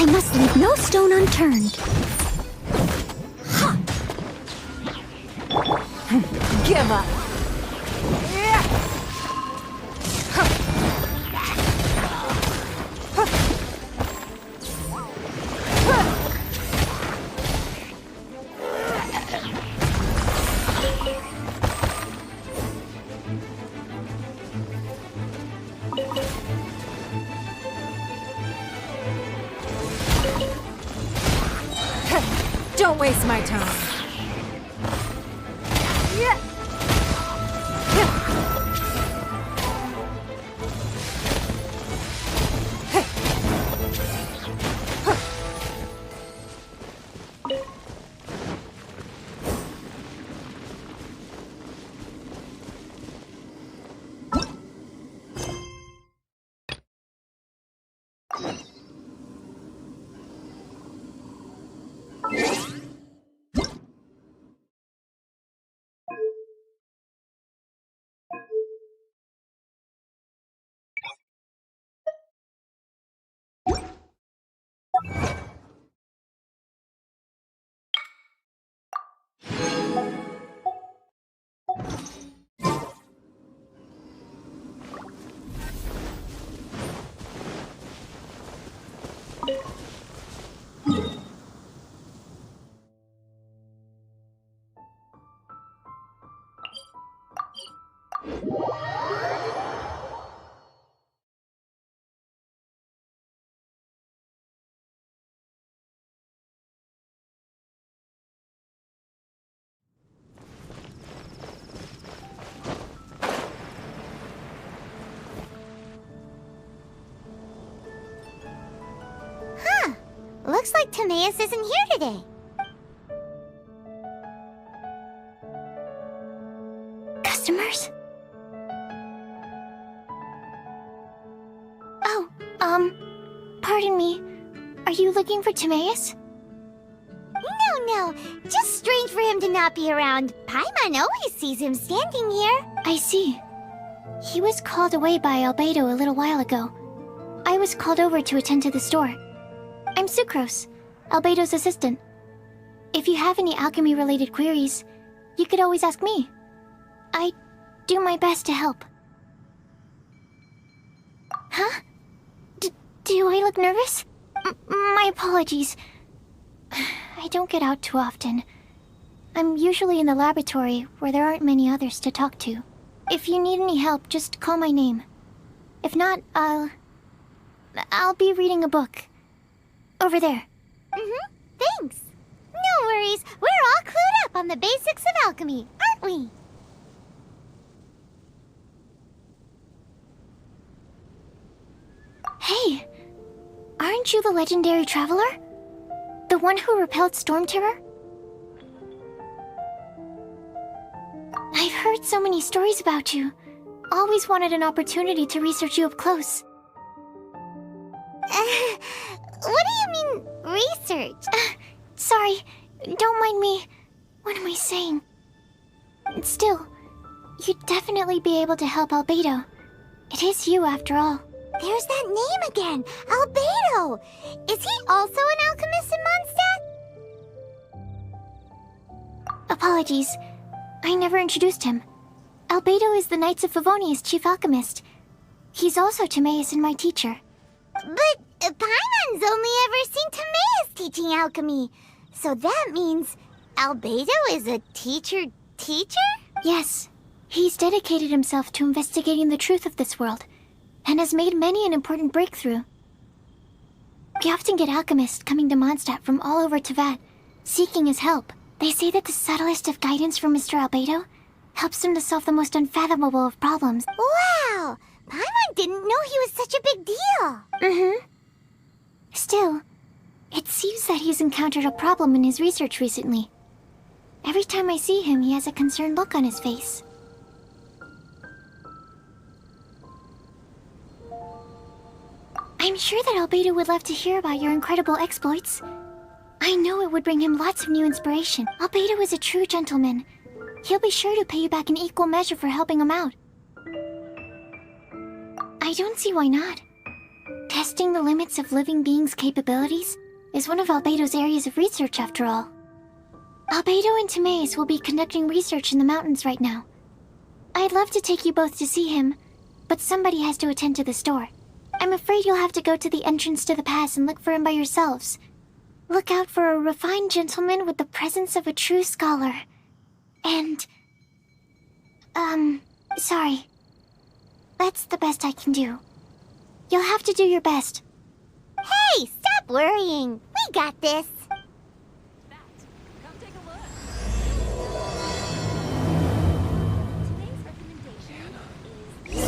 I must leave no stone unturned. Give up! Don't waste my time. Looks like Timaeus isn't here today. Customers? Oh, pardon me. Are you looking for Timaeus? No, just strange for him to not be around. Paimon always sees him standing here. I see. He was called away by Albedo a little while ago. I was called over to attend to the store. I'm Sucrose, Albedo's assistant. If you have any alchemy-related queries, you could always ask me. I do my best to help. Huh? Do I look nervous? My apologies. I don't get out too often. I'm usually in the laboratory where there aren't many others to talk to. If you need any help, just call my name. If not, I'll be reading a book. Over there. Thanks. No worries. We're all clued up on the basics of alchemy, aren't we? Hey, aren't you the legendary traveler? The one who repelled Storm Terror? I've heard so many stories about you. Always wanted an opportunity to research you up close. What do you mean, research? Sorry, don't mind me. What am I saying? Still, you'd definitely be able to help Albedo. It is you, after all. There's that name again, Albedo! Is he also an alchemist in Mondstadt? Apologies, I never introduced him. Albedo is the Knights of Favonia's chief alchemist. He's also Timaeus and my teacher. But Paimon's only ever seen Timaeus teaching alchemy. So that means Albedo is a teacher? Yes. He's dedicated himself to investigating the truth of this world, and has made many an important breakthrough. We often get alchemists coming to Mondstadt from all over Teyvat, seeking his help. They say that the subtlest of guidance from Mr. Albedo helps them to solve the most unfathomable of problems. Wow! Paimon didn't know he was such a big deal! Still, it seems that he's encountered a problem in his research recently. Every time I see him, he has a concerned look on his face. I'm sure that Albedo would love to hear about your incredible exploits. I know it would bring him lots of new inspiration. Albedo is a true gentleman. He'll be sure to pay you back in equal measure for helping him out. I don't see why not. Testing the limits of living beings' capabilities is one of Albedo's areas of research, after all. Albedo and Timaeus will be conducting research in the mountains right now. I'd love to take you both to see him, but somebody has to attend to the store. I'm afraid you'll have to go to the entrance to the pass and look for him by yourselves. Look out for a refined gentleman with the presence of a true scholar. And... sorry. That's the best I can do. You'll have to do your best. Hey, stop worrying. We got this. Come take a look.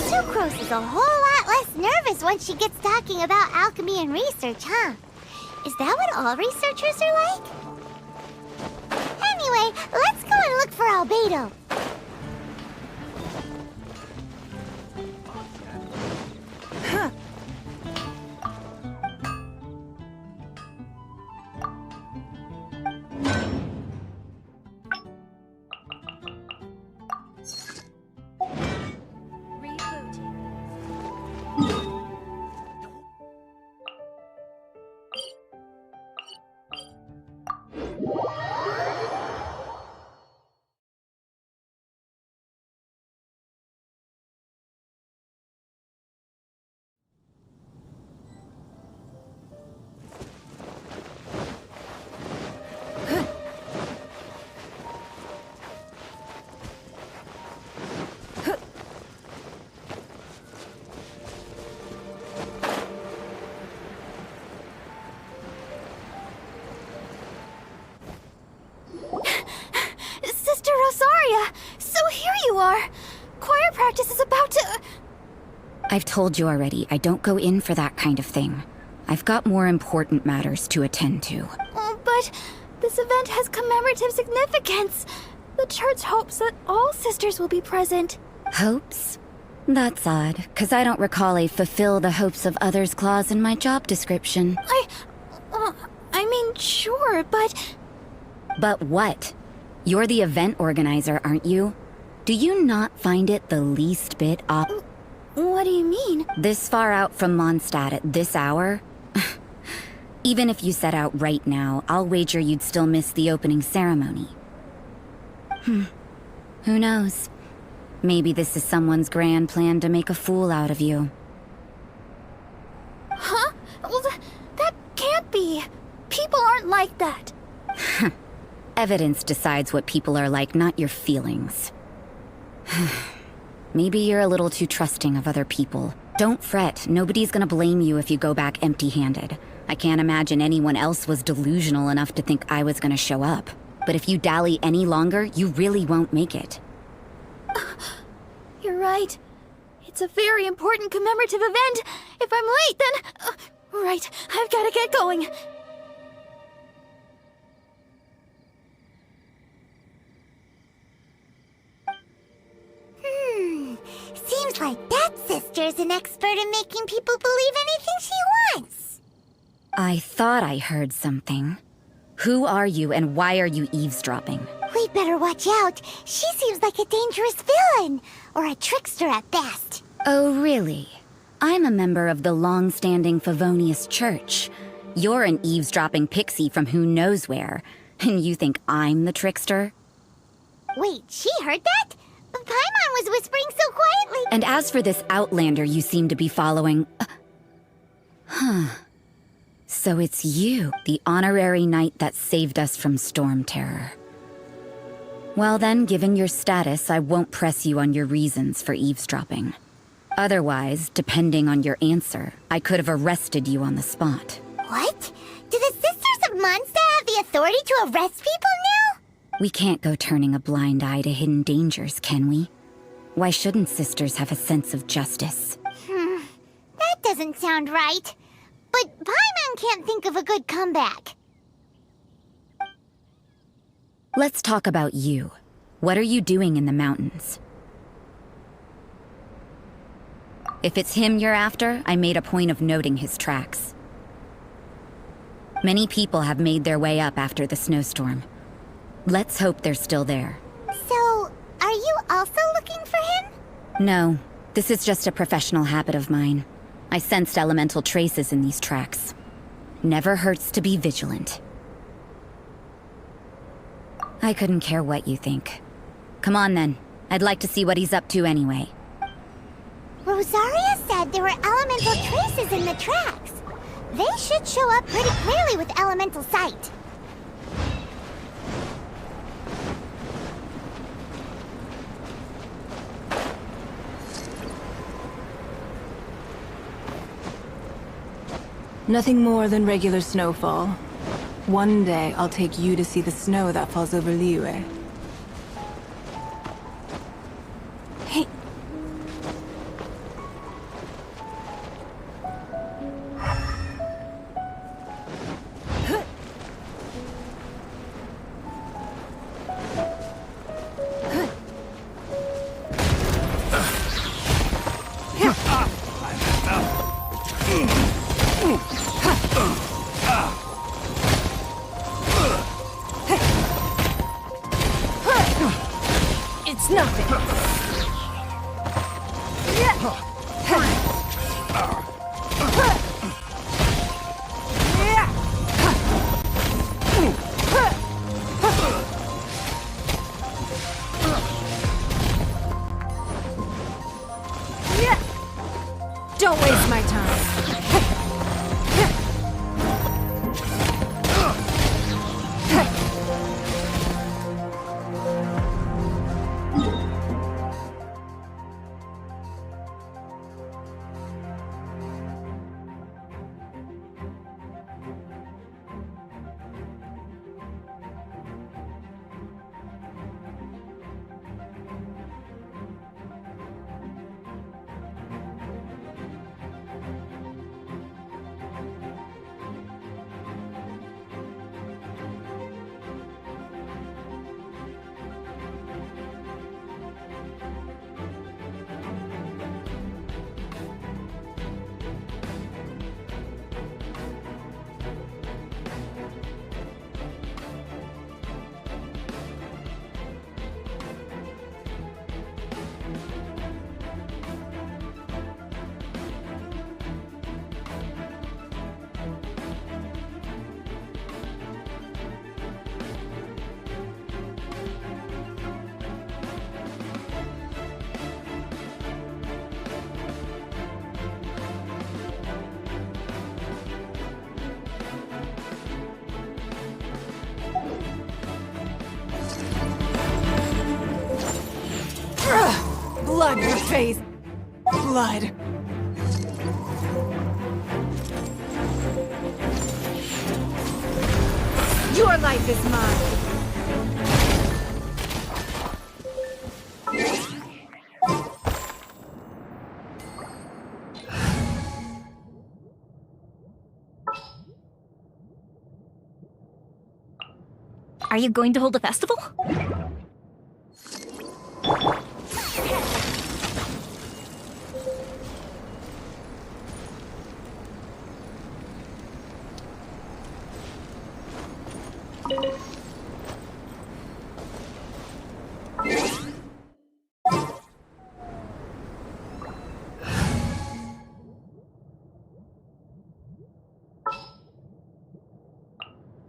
Sucrose is a whole lot less nervous once she gets talking about alchemy and research, huh? Is that what all researchers are like? Anyway, let's go and look for Albedo. Sister Rosaria! So here you are! Choir practice is about to... I've told you already, I don't go in for that kind of thing. I've got more important matters to attend to. But this event has commemorative significance. The church hopes that all sisters will be present. Hopes? That's odd, 'cause I don't recall a fulfill the hopes of others clause in my job description. I mean, sure, but... But what? You're the event organizer, aren't you? Do you not find it the least bit What do you mean? this far out from Mondstadt at this hour? Even if you set out right now, I'll wager you'd still miss the opening ceremony. Who knows? Maybe this is someone's grand plan to make a fool out of you. Huh? Well, that can't be. People aren't like that. Evidence decides what people are like, not your feelings. Maybe you're a little too trusting of other people. Don't fret, nobody's gonna blame you if you go back empty-handed. I can't imagine anyone else was delusional enough to think I was gonna show up. But if you dally any longer, you really won't make it. You're right. It's a very important commemorative event. If I'm late, then... right, I've gotta get going. Seems like that sister's an expert in making people believe anything she wants. I thought I heard something. Who are you and why are you eavesdropping? We'd better watch out. She seems like a dangerous villain, or a trickster at best. Oh, really? I'm a member of the long-standing Favonius Church. You're an eavesdropping pixie from who knows where, and you think I'm the trickster? Wait, she heard that? Paimon was whispering so quietly. And as for this outlander you seem to be following... So it's you, the honorary knight that saved us from storm terror. Well then, given your status, I won't press you on your reasons for eavesdropping. Otherwise, depending on your answer, I could have arrested you on the spot. What? Do the Sisters of Mondstadt have the authority to arrest people now? We can't go turning a blind eye to hidden dangers, can we? Why shouldn't sisters have a sense of justice? That doesn't sound right. But Paimon can't think of a good comeback. Let's talk about you. What are you doing in the mountains? If it's him you're after, I made a point of noting his tracks. Many people have made their way up after the snowstorm. Let's hope they're still there. So, are you also looking for him? No, this is just a professional habit of mine. I sensed elemental traces in these tracks. Never hurts to be vigilant. I couldn't care what you think. Come on then. I'd like to see what he's up to anyway. Rosaria said there were elemental traces in the tracks. They should show up pretty clearly with elemental sight. Nothing more than regular snowfall. One day, I'll take you to see the snow that falls over Liyue. Hey! It's nothing. Don't waste my time. Blood, your face! Blood! Your life is mine! Are you going to hold a festival?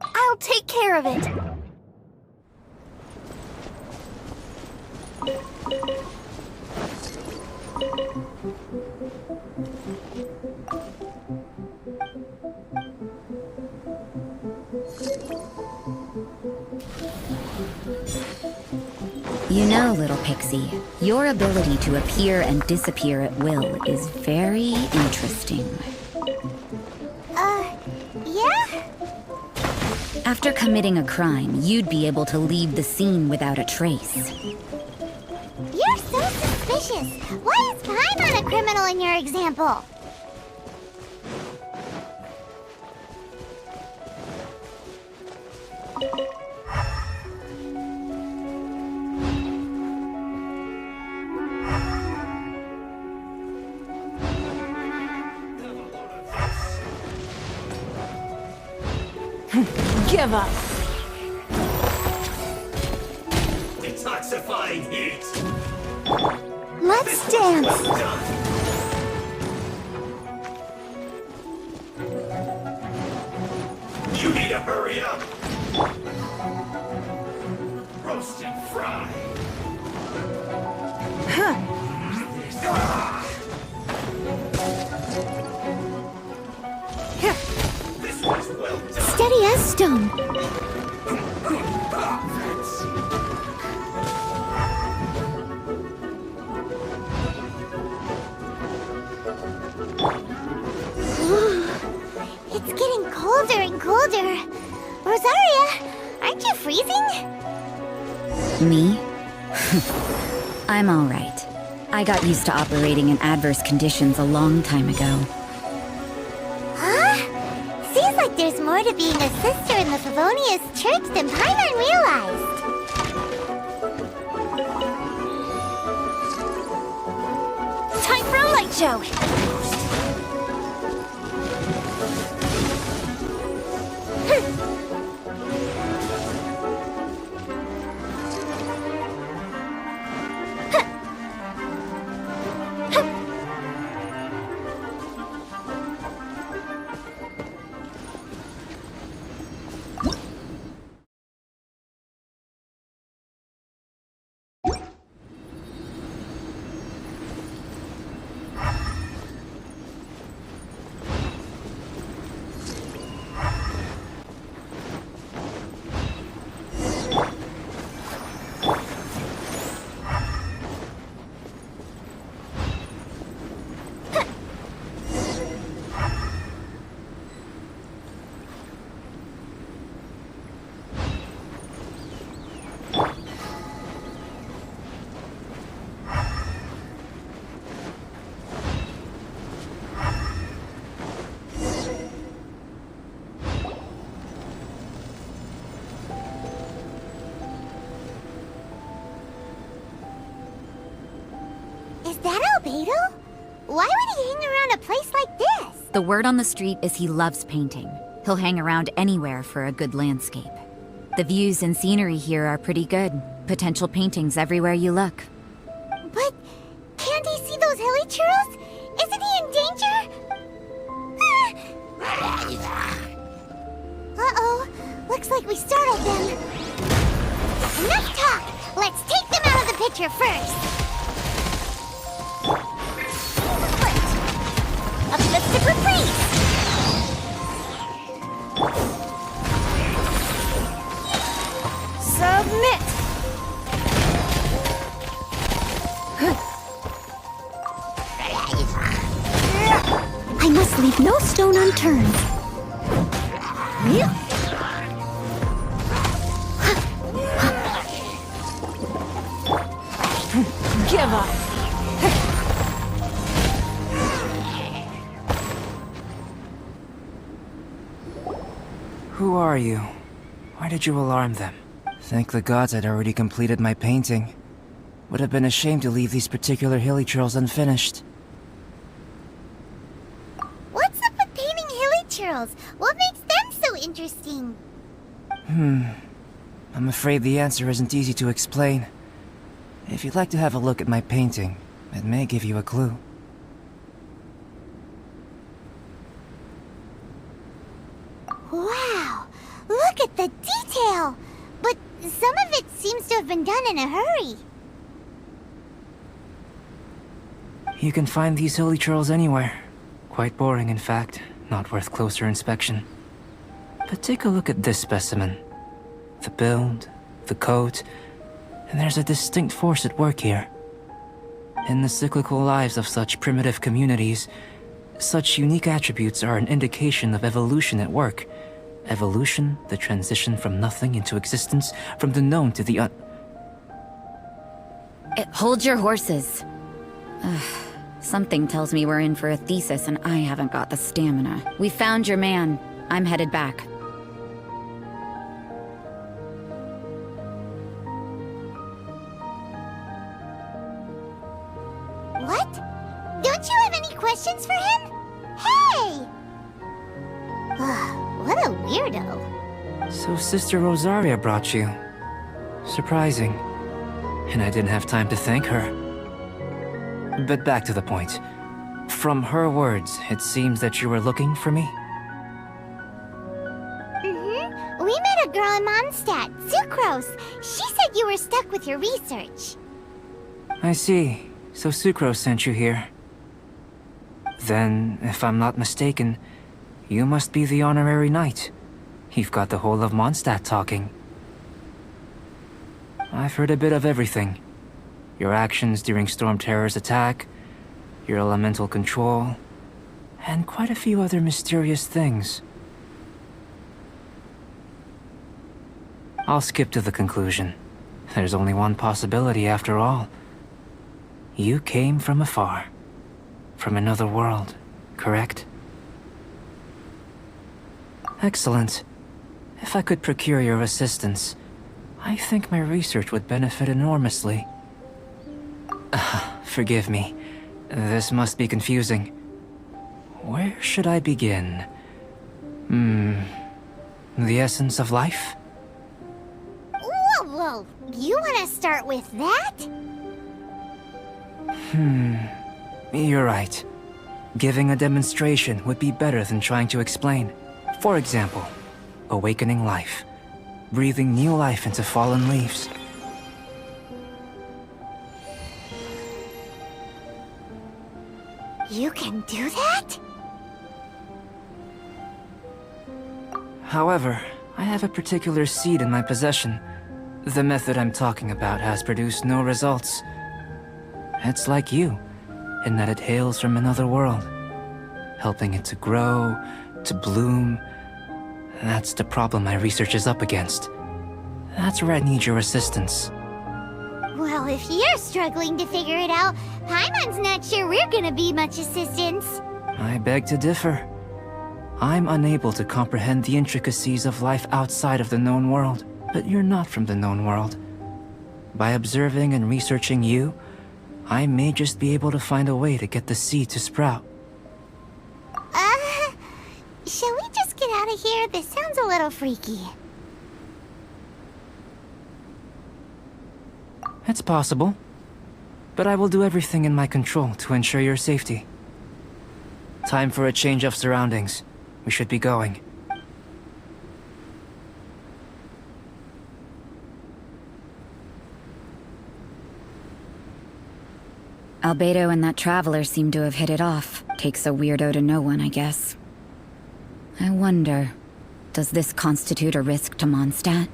I'll take care of it. You know, little pixie, your ability to appear and disappear at will is very interesting. Yeah? After committing a crime, you'd be able to leave the scene without a trace. You're so suspicious. Why is Paimon a criminal in your example? Give up! Detoxifying heat! Let's dance! You need to hurry up! Roast and fry! This was well done! Steady as stone. It's getting colder and colder. Rosaria, aren't you freezing? Me? I'm all right. I got used to operating in adverse conditions a long time ago. Huh? Seems like there's more to being a sister in the Favonius Church than Paimon realized. Time for a light show. Is that Albedo? Why would he hang around a place like this? The word on the street is he loves painting. He'll hang around anywhere for a good landscape. The views and scenery here are pretty good. Potential paintings everywhere you look. But can't he see those hilly churros? Isn't he in danger? Uh-oh. Looks like we startled them. Enough talk! Let's take them out of the picture first. Uplifted reprise! Submit. I must leave no stone unturned. Give up! Who are you? Why did you alarm them? Thank the gods I'd already completed my painting. Would have been a shame to leave these particular hilly trails unfinished. What's up with painting hilly churros? What makes them so interesting? I'm afraid the answer isn't easy to explain. If you'd like to have a look at my painting, it may give you a clue. Wow! Look at the detail! But some of it seems to have been done in a hurry. You can find these hilly trails anywhere. Quite boring, in fact. Not worth closer inspection. But take a look at this specimen. The build, the coat, and there's a distinct force at work here. In the cyclical lives of such primitive communities, such unique attributes are an indication of evolution at work. Evolution, the transition from nothing into existence, from the known to the Hold your horses. Ugh, something tells me we're in for a thesis and I haven't got the stamina. We found your man. I'm headed back. What? Don't you have any questions for him? Hey! What a weirdo. So Sister Rosaria brought you. Surprising. And I didn't have time to thank her. But back to the point. From her words, it seems that you were looking for me? in Mondstadt, Sucrose. She said you were stuck with your research. I see. So Sucrose sent you here. Then, if I'm not mistaken, you must be the honorary knight. You've got the whole of Mondstadt talking. I've heard a bit of everything. Your actions during Storm Terror's attack, your elemental control, and quite a few other mysterious things. I'll skip to the conclusion. There's only one possibility after all. You came from afar. From another world, correct? Excellent. If I could procure your assistance, I think my research would benefit enormously. Forgive me. This must be confusing. Where should I begin? The essence of life? Whoa, you want to start with that? You're right. Giving a demonstration would be better than trying to explain. For example, awakening life. Breathing new life into fallen leaves. You can do that? However, I have a particular seed in my possession. The method I'm talking about has produced no results. It's like you, in that it hails from another world. Helping it to grow, to bloom. That's the problem my research is up against. That's where I need your assistance. Well, if you're struggling to figure it out, Paimon's not sure we're gonna be much assistance. I beg to differ. I'm unable to comprehend the intricacies of life outside of the known world, but you're not from the known world. By observing and researching you, I may just be able to find a way to get the seed to sprout. Shall we just get out of here? This sounds a little freaky. It's possible, but I will do everything in my control to ensure your safety. Time for a change of surroundings. We should be going. Albedo and that traveler seem to have hit it off. Takes a weirdo to know one, I guess. I wonder, does this constitute a risk to Mondstadt?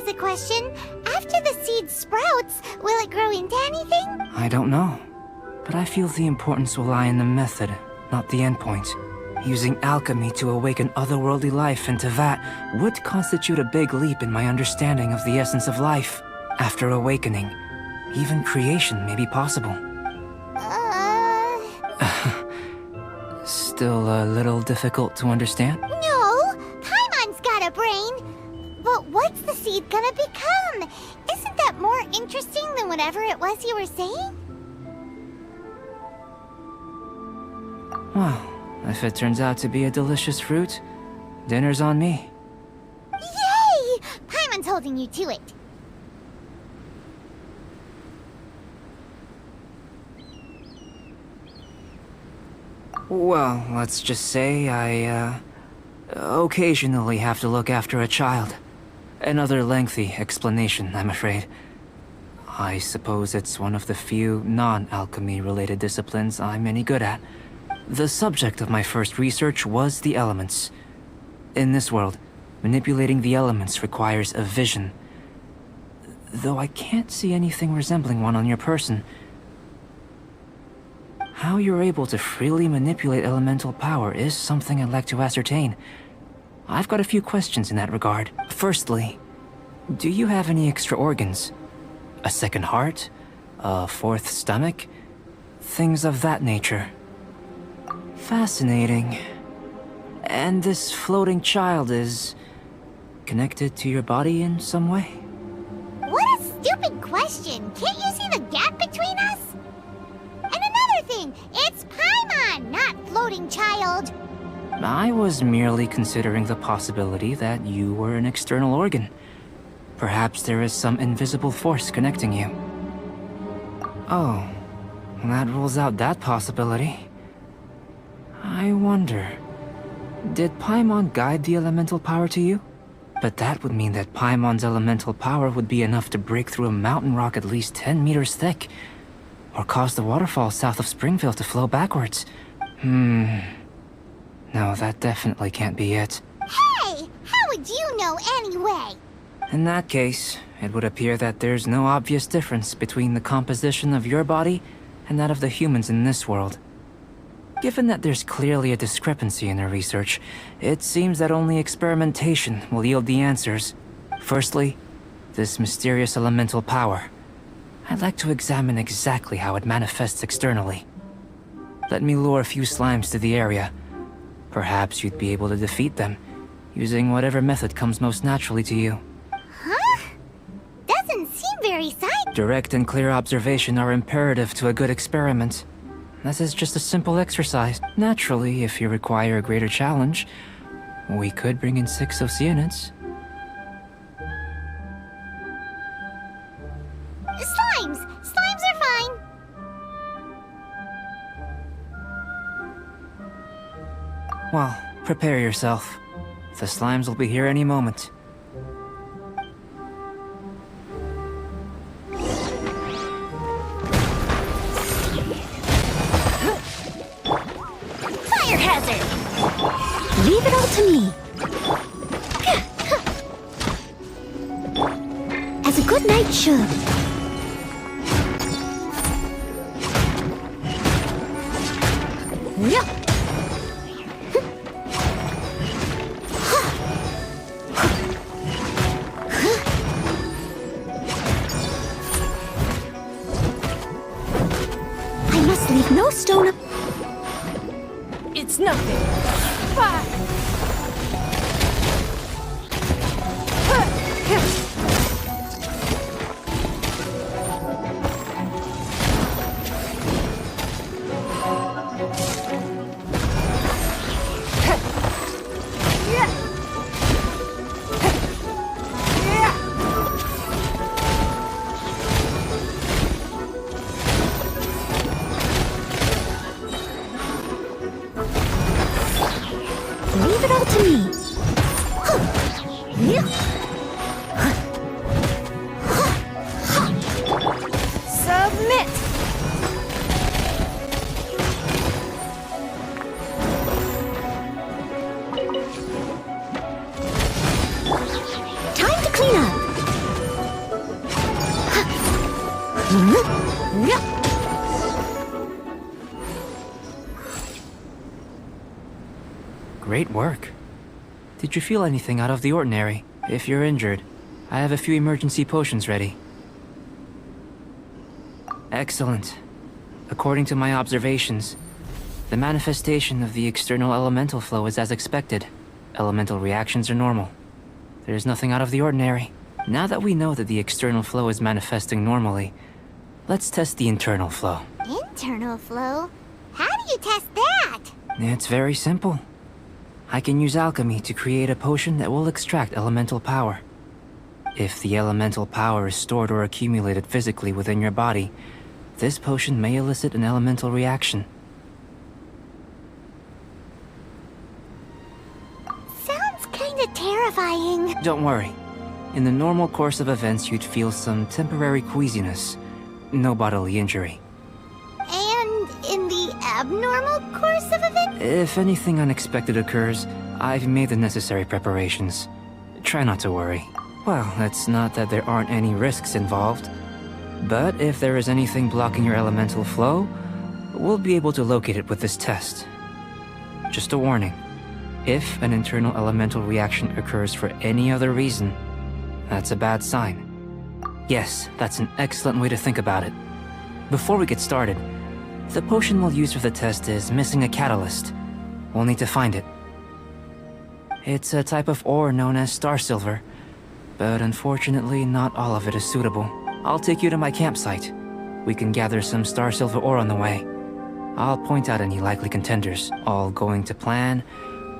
A question. After the seed sprouts, will it grow into anything? I don't know, but I feel the importance will lie in the method, not the endpoint. Using alchemy to awaken otherworldly life into that would constitute a big leap in my understanding of the essence of life. After awakening, even creation may be possible. Still a little difficult to understand? No! Paimon's got a brain! But what's the seed gonna become? Isn't that more interesting than whatever it was you were saying? Well, if it turns out to be a delicious fruit, dinner's on me. Yay! Paimon's holding you to it. Well, let's just say I, occasionally have to look after a child. Another lengthy explanation, I'm afraid. I suppose it's one of the few non-alchemy-related disciplines I'm any good at. The subject of my first research was the elements. In this world, manipulating the elements requires a vision. Though I can't see anything resembling one on your person. how you're able to freely manipulate elemental power is something I'd like to ascertain. I've got a few questions in that regard. Firstly, do you have any extra organs? A second heart? A fourth stomach? Things of that nature. Fascinating. And this floating child is connected to your body in some way? What a stupid question! Can't you see the gap between us? And another thing, it's Paimon, not floating child. I was merely considering the possibility that you were an external organ. Perhaps there is some invisible force connecting you. Oh, that rules out that possibility. I wonder, did Paimon guide the elemental power to you? But that would mean that Paimon's elemental power would be enough to break through a mountain rock at least 10 meters thick, or cause the waterfall south of Springville to flow backwards. No, that definitely can't be it. Hey! How would you know anyway? In that case, it would appear that there's no obvious difference between the composition of your body and that of the humans in this world. Given that there's clearly a discrepancy in their research, it seems that only experimentation will yield the answers. Firstly, this mysterious elemental power. I'd like to examine exactly how it manifests externally. Let me lure a few slimes to the area. Perhaps you'd be able to defeat them, using whatever method comes most naturally to you. Huh? Doesn't seem very scientific. Direct and clear observation are imperative to a good experiment. This is just a simple exercise. Naturally, if you require a greater challenge, we could bring in 6 Oceanids. Slimes! Slimes are fine! Well, prepare yourself. The slimes will be here any moment. Fire hazard! Leave it all to me. As a good knight should. Yep. I must leave no stone up. It's nothing. Fire! Leave it all to me. Submit! Time to clean up. Great work. Did you feel anything out of the ordinary? If you're injured, I have a few emergency potions ready. Excellent. According to my observations, the manifestation of the external elemental flow is as expected. Elemental reactions are normal. There's nothing out of the ordinary. Now that we know that the external flow is manifesting normally, let's test the internal flow. Internal flow? How do you test that? It's very simple. I can use alchemy to create a potion that will extract elemental power. If the elemental power is stored or accumulated physically within your body, this potion may elicit an elemental reaction. Sounds kinda terrifying. Don't worry. In the normal course of events, you'd feel some temporary queasiness. No bodily injury. And in the abnormal course of events? If anything unexpected occurs, I've made the necessary preparations. Try not to worry. Well, it's not that there aren't any risks involved. But if there is anything blocking your elemental flow, we'll be able to locate it with this test. Just a warning. If an internal elemental reaction occurs for any other reason, that's a bad sign. Yes, that's an excellent way to think about it. Before we get started, the potion we'll use for the test is missing a catalyst. We'll need to find it. It's a type of ore known as star silver, but unfortunately not all of it is suitable. I'll take you to my campsite. We can gather some star silver ore on the way. I'll point out any likely contenders. All going to plan,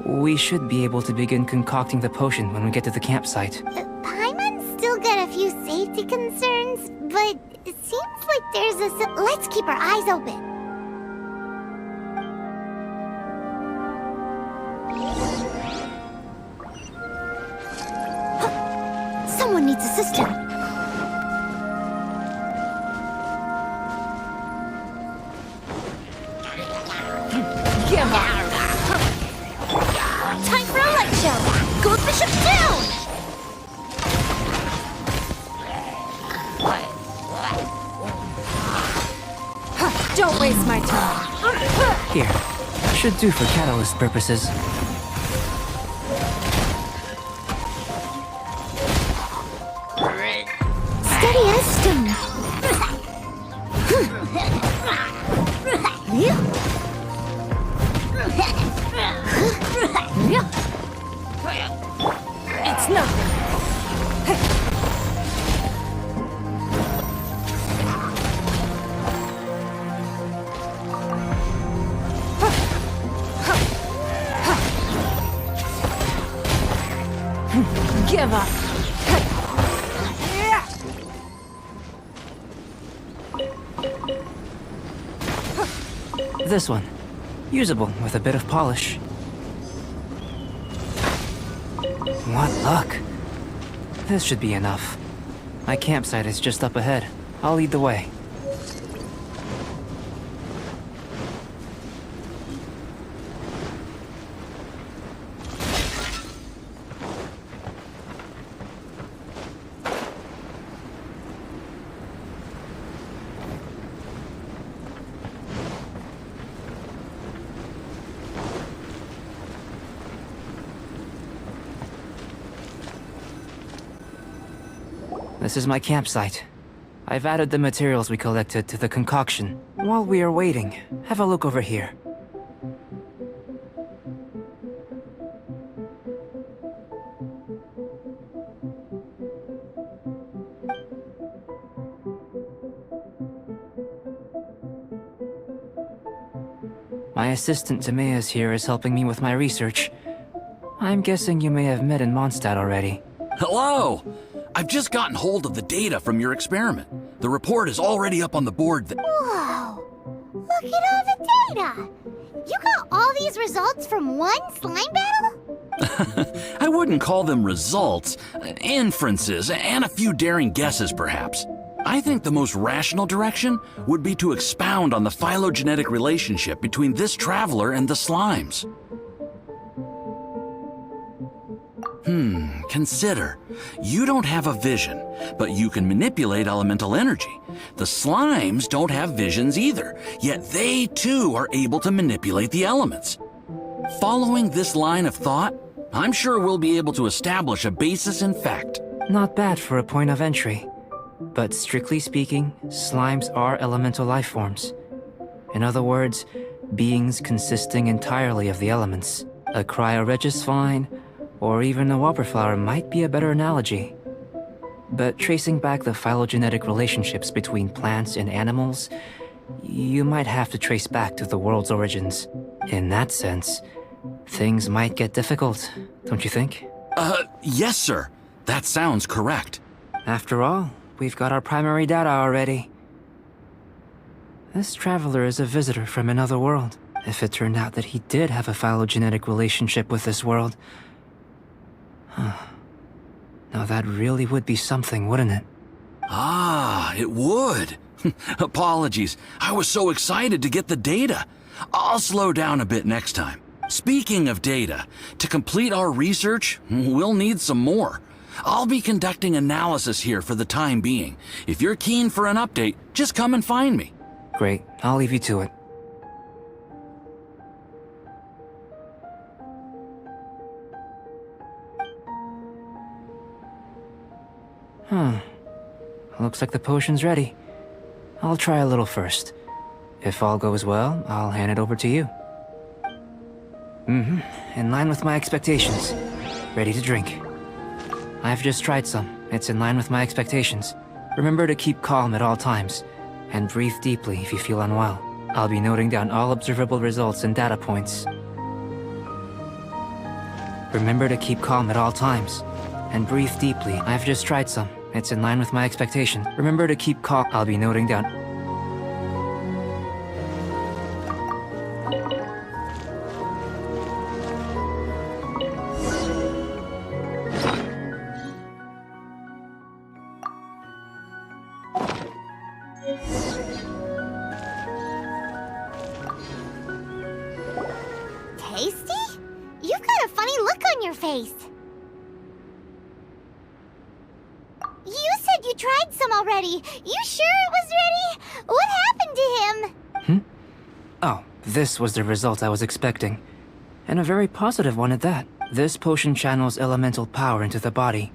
we should be able to begin concocting the potion when we get to the campsite. Paimon's still got a few safety concerns, but it seems like there's a... Let's keep our eyes open. Someone needs assistance. Time for a light show! Gold Bishop down! Don't waste my time. Here, should do for catalyst purposes. Steady as stone. It's nothing. Give up. This one. Usable with a bit of polish. What luck. This should be enough. My campsite is just up ahead. I'll lead the way. This is my campsite. I've added the materials we collected to the concoction. While we are waiting, have a look over here. My assistant Timaeus here is helping me with my research. I'm guessing you may have met in Mondstadt already. Hello! I've just gotten hold of the data from your experiment. The report is already up on the board. Whoa! Look at all the data! You got all these results from one slime battle? I wouldn't call them results, inferences, and a few daring guesses perhaps. I think the most rational direction would be to expound on the phylogenetic relationship between this traveler and the slimes. Consider. You don't have a vision, but you can manipulate elemental energy. The slimes don't have visions either, yet they too are able to manipulate the elements. Following this line of thought, I'm sure we'll be able to establish a basis in fact. Not bad for a point of entry. But strictly speaking, slimes are elemental life forms. In other words, beings consisting entirely of the elements. A cryoregis vine, or even a wildflower might be a better analogy. But tracing back the phylogenetic relationships between plants and animals, you might have to trace back to the world's origins. In that sense, things might get difficult, don't you think? Yes, sir. That sounds correct. After all, we've got our primary data already. This traveler is a visitor from another world. If it turned out that he did have a phylogenetic relationship with this world... Now that really would be something, wouldn't it? Ah, it would. Apologies. I was so excited to get the data. I'll slow down a bit next time. Speaking of data, to complete our research, we'll need some more. I'll be conducting analysis here for the time being. If you're keen for an update, just come and find me. Great, I'll leave you to it. Looks like the potion's ready. I'll try a little first. If all goes well, I'll hand it over to you. In line with my expectations. Ready to drink. I've just tried some. It's in line with my expectations. Remember to keep calm at all times, and breathe deeply if you feel unwell. I'll be noting down all observable results and data points. Remember to keep calm at all times, and breathe deeply. I've just tried some. It's in line with my expectations. Remember to keep calm. I'll be noting down. Tasty? You've got a funny look on your face. You said you tried some already. You sure it was ready? What happened to him? Oh, this was the result I was expecting. And a very positive one at that. This potion channels elemental power into the body.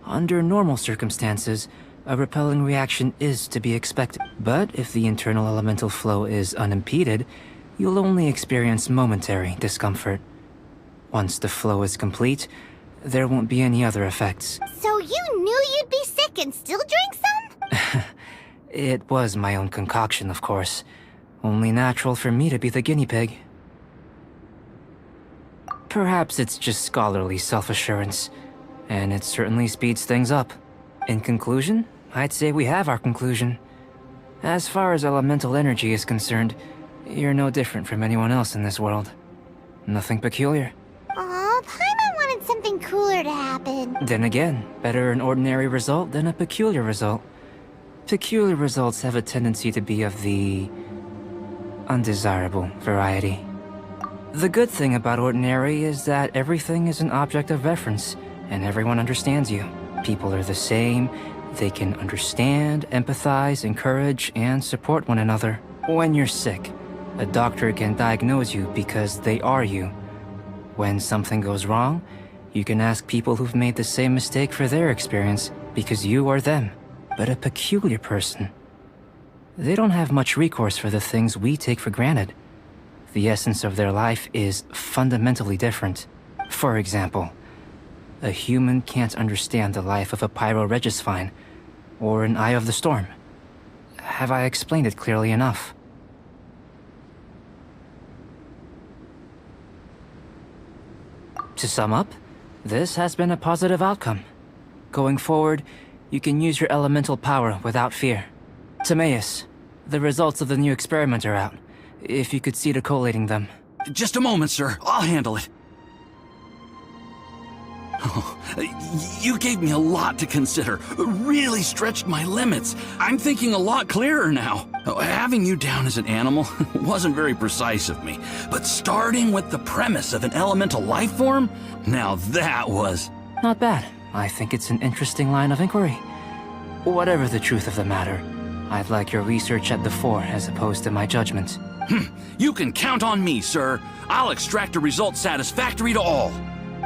Under normal circumstances, a repelling reaction is to be expected. But if the internal elemental flow is unimpeded, you'll only experience momentary discomfort. Once the flow is complete, there won't be any other effects. So you knew you'd be sick and still drank some? It was my own concoction, of course. Only natural for me to be the guinea pig. Perhaps it's just scholarly self-assurance, and it certainly speeds things up. In conclusion, I'd say we have our conclusion. As far as elemental energy is concerned, you're no different from anyone else in this world. Nothing peculiar. Aw, Paimon wanted something cooler to happen. Then again, better an ordinary result than a peculiar result. Peculiar results have a tendency to be of the undesirable variety. The good thing about ordinary is that everything is an object of reference, and everyone understands you. People are the same. They can understand, empathize, encourage, and support one another. When you're sick, a doctor can diagnose you because they are you. When something goes wrong, you can ask people who've made the same mistake for their experience because you are them. But a peculiar person, they don't have much recourse for the things we take for granted. The essence of their life is fundamentally different. For example, a human can't understand the life of a pyroregisvine or an Eye of the Storm. Have I explained it clearly enough? To sum up, this has been a positive outcome. Going forward, you can use your elemental power without fear. Timaeus, the results of the new experiment are out. If you could see to collating them. Just a moment, sir. I'll handle it. Oh, you gave me a lot to consider. Really stretched my limits. I'm thinking a lot clearer now. Having you down as an animal wasn't very precise of me. But starting with the premise of an elemental life form? Now that was... Not bad. I think it's an interesting line of inquiry. Whatever the truth of the matter, I'd like your research at the fore as opposed to my judgment. You can count on me, sir. I'll extract a result satisfactory to all.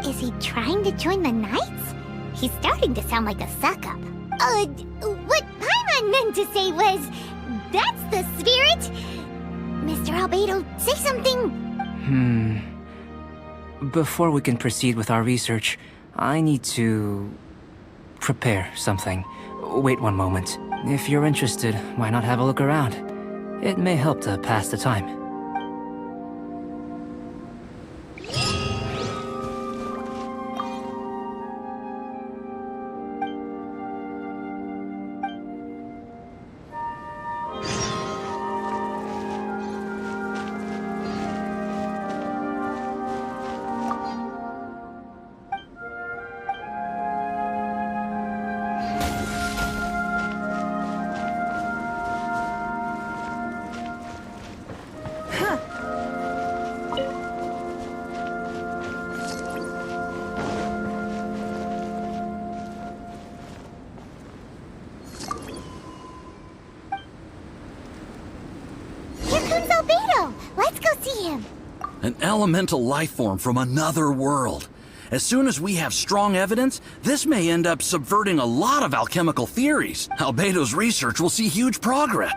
Is he trying to join the Knights? He's starting to sound like a suck-up. What Paimon meant to say was, that's the spirit. Mr. Albedo, say something. Before we can proceed with our research, I need to prepare something. Wait one moment. If you're interested, why not have a look around? It may help to pass the time. Let's go see him. An elemental life form from another world. As soon as we have strong evidence, this may end up subverting a lot of alchemical theories. Albedo's research will see huge progress.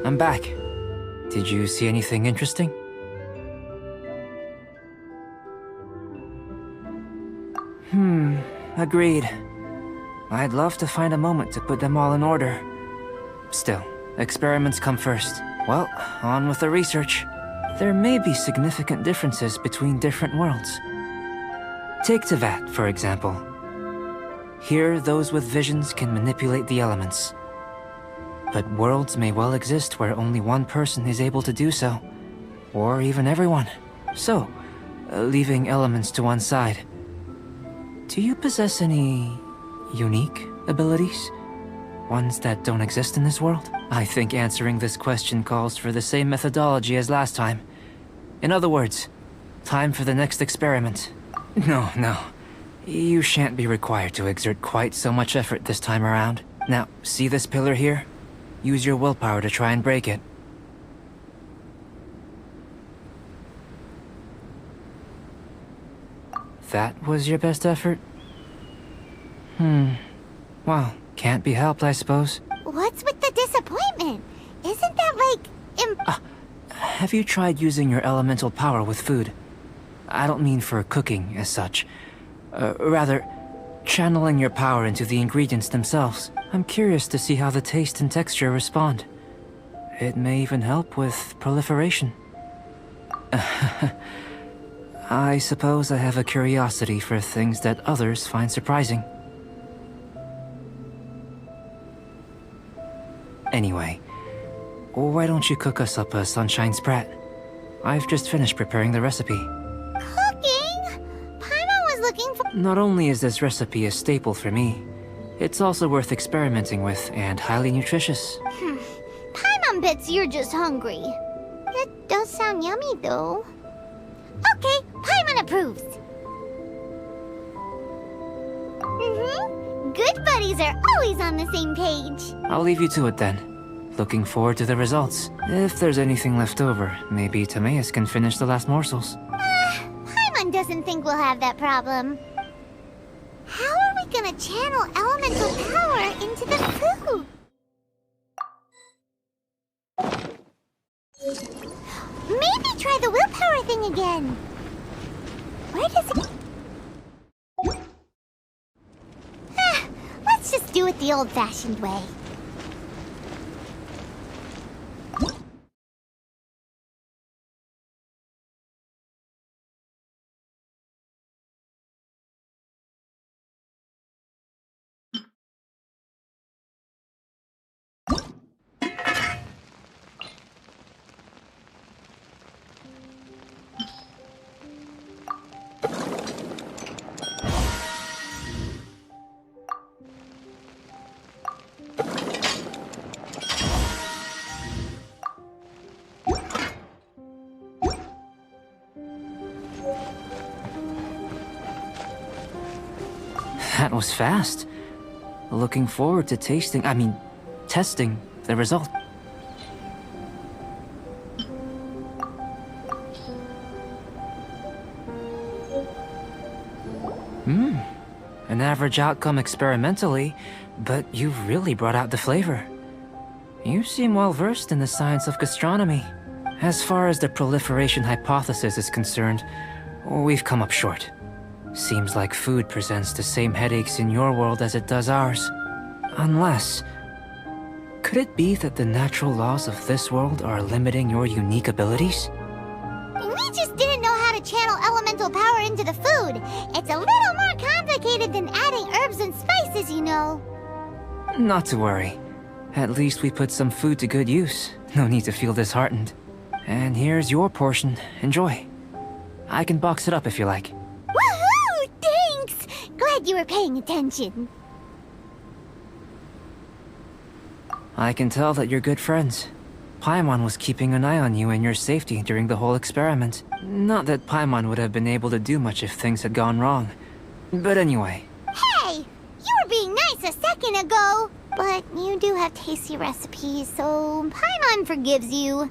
I'm back. Did you see anything interesting? Agreed. I'd love to find a moment to put them all in order. Still, experiments come first. Well, on with the research. There may be significant differences between different worlds. Take Tevat, for example. Here, those with visions can manipulate the elements. But worlds may well exist where only one person is able to do so. Or even everyone. So, leaving elements to one side. Do you possess any unique abilities? Ones that don't exist in this world? I think answering this question calls for the same methodology as last time. In other words, time for the next experiment. No. You shan't be required to exert quite so much effort this time around. Now, see this pillar here? Use your willpower to try and break it. That was your best effort? Well, can't be helped, I suppose. What's with the disappointment? Isn't that like Have you tried using your elemental power with food? I don't mean for cooking as such. Rather, channeling your power into the ingredients themselves. I'm curious to see how the taste and texture respond. It may even help with proliferation. I suppose I have a curiosity for things that others find surprising. Anyway, why don't you cook us up a sunshine sprat? I've just finished preparing the recipe. cooking? Paimon was looking for. Not only is this recipe a staple for me, it's also worth experimenting with and highly nutritious. Paimon bets you're just hungry. That does sound yummy, though. Okay, Paimon approves. Good buddies are always on the same page. I'll leave you to it then. Looking forward to the results. If there's anything left over, maybe Timaeus can finish the last morsels. Paimon doesn't think we'll have that problem. How are we gonna channel elemental power into the food? Maybe try the willpower thing again. Where does it... Let's just do it the old-fashioned way. That was fast. Looking forward to testing the result. An average outcome experimentally, but you've really brought out the flavor. You seem well versed in the science of gastronomy. As far as the proliferation hypothesis is concerned, we've come up short. Seems like food presents the same headaches in your world as it does ours. Unless... could it be that the natural laws of this world are limiting your unique abilities? We just didn't know how to channel elemental power into the food. It's a little more complicated than adding herbs and spices, you know. Not to worry. At least we put some food to good use. No need to feel disheartened. And here's your portion. Enjoy. I can box it up if you like. Woohoo! Thanks! Glad you were paying attention. I can tell that you're good friends. Paimon was keeping an eye on you and your safety during the whole experiment. Not that Paimon would have been able to do much if things had gone wrong. But anyway. Hey! You were being nice a second ago! But you do have tasty recipes, so Paimon forgives you.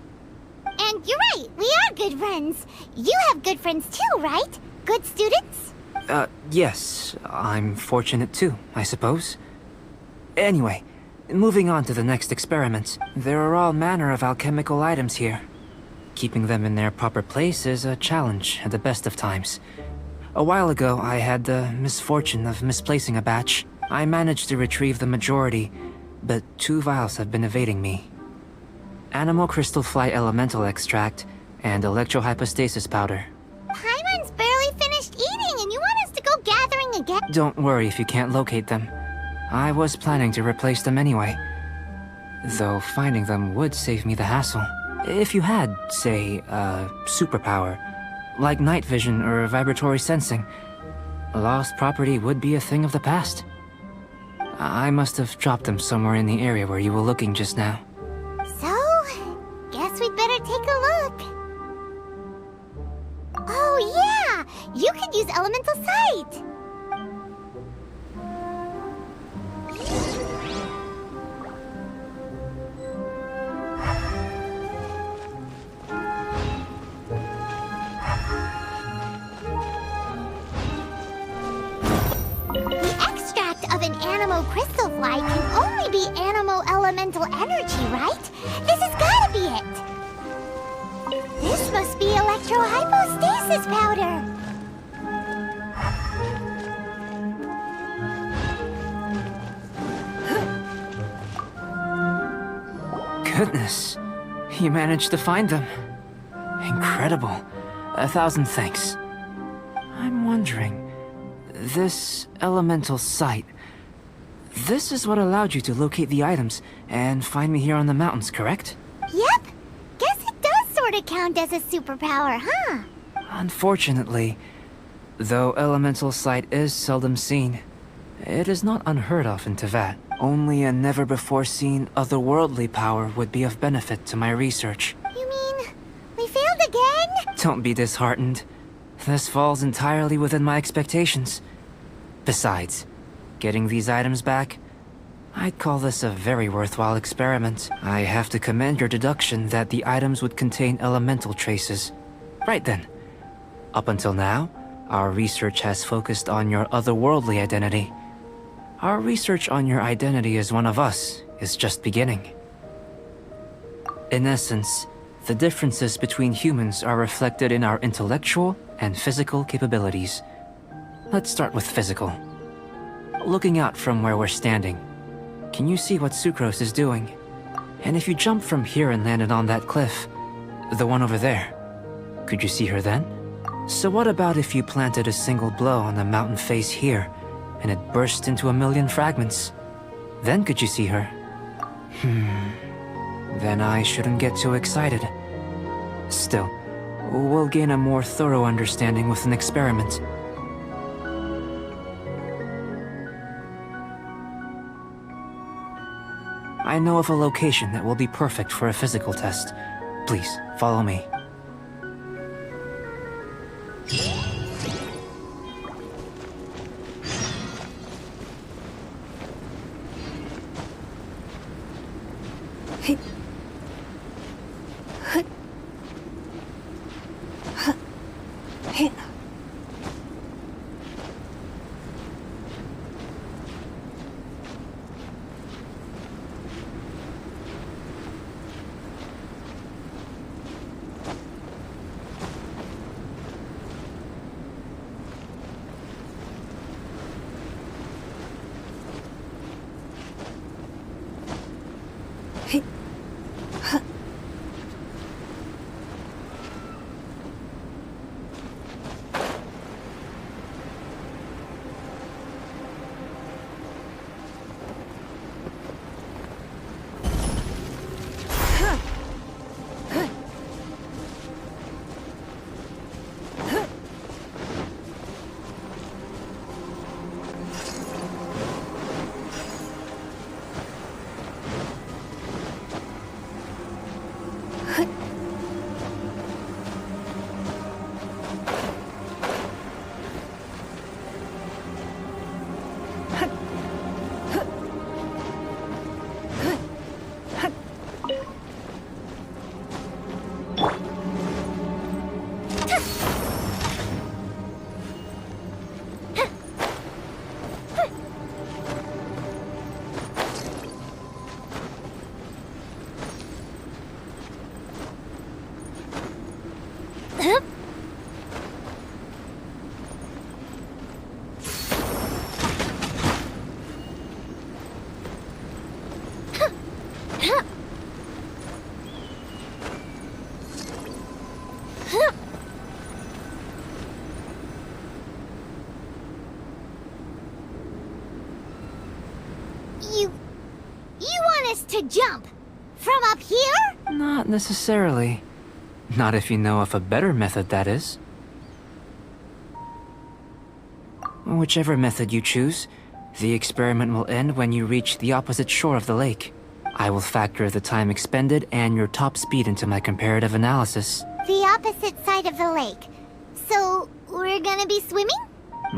And you're right, we are good friends. You have good friends too, right? Good students? Yes. I'm fortunate too, I suppose. Anyway, moving on to the next experiment. There are all manner of alchemical items here. Keeping them in their proper place is a challenge at the best of times. A while ago, I had the misfortune of misplacing a batch. I managed to retrieve the majority, but 2 vials have been evading me. Animal crystal fly elemental extract and electrohypostasis powder. Paimon's barely finished eating and you want us to go gathering again? Don't worry if you can't locate them. I was planning to replace them anyway. Though finding them would save me the hassle. If you had, say, a superpower, like night vision or vibratory sensing, lost property would be a thing of the past. I must have dropped them somewhere in the area where you were looking just now. So, guess we'd better take a look. Oh yeah! You could use elemental sight! Of an animo crystal fly can only be animo elemental energy, right? This has gotta be it! This must be electrohypostasis powder! Goodness, you managed to find them. Incredible. 1,000 thanks. I'm wondering, this elemental sight, this is what allowed you to locate the items and find me here on the mountains, correct? Yep! Guess it does sort of count as a superpower, huh? Unfortunately, though elemental sight is seldom seen, it is not unheard of in Teyvat. Only a never-before-seen otherworldly power would be of benefit to my research. You mean, we failed again? Don't be disheartened. This falls entirely within my expectations. Besides, getting these items back, I'd call this a very worthwhile experiment. I have to commend your deduction that the items would contain elemental traces. Right then. Up until now, our research has focused on your otherworldly identity. Our research on your identity as one of us is just beginning. In essence, the differences between humans are reflected in our intellectual and physical capabilities. Let's start with physical. Looking out from where we're standing, can you see what Sucrose is doing? And if you jump from here and landed on that cliff, the one over there, could you see her then? So what about if you planted a single blow on the mountain face here, and it burst into 1,000,000 fragments? Then could you see her? Then I shouldn't get too excited. Still, we'll gain a more thorough understanding with an experiment. I know of a location that will be perfect for a physical test. Please, follow me. You want us to jump? From up here? Not necessarily. Not if you know of a better method, that is. Whichever method you choose, the experiment will end when you reach the opposite shore of the lake. I will factor the time expended and your top speed into my comparative analysis. The opposite side of the lake. So, we're gonna be swimming?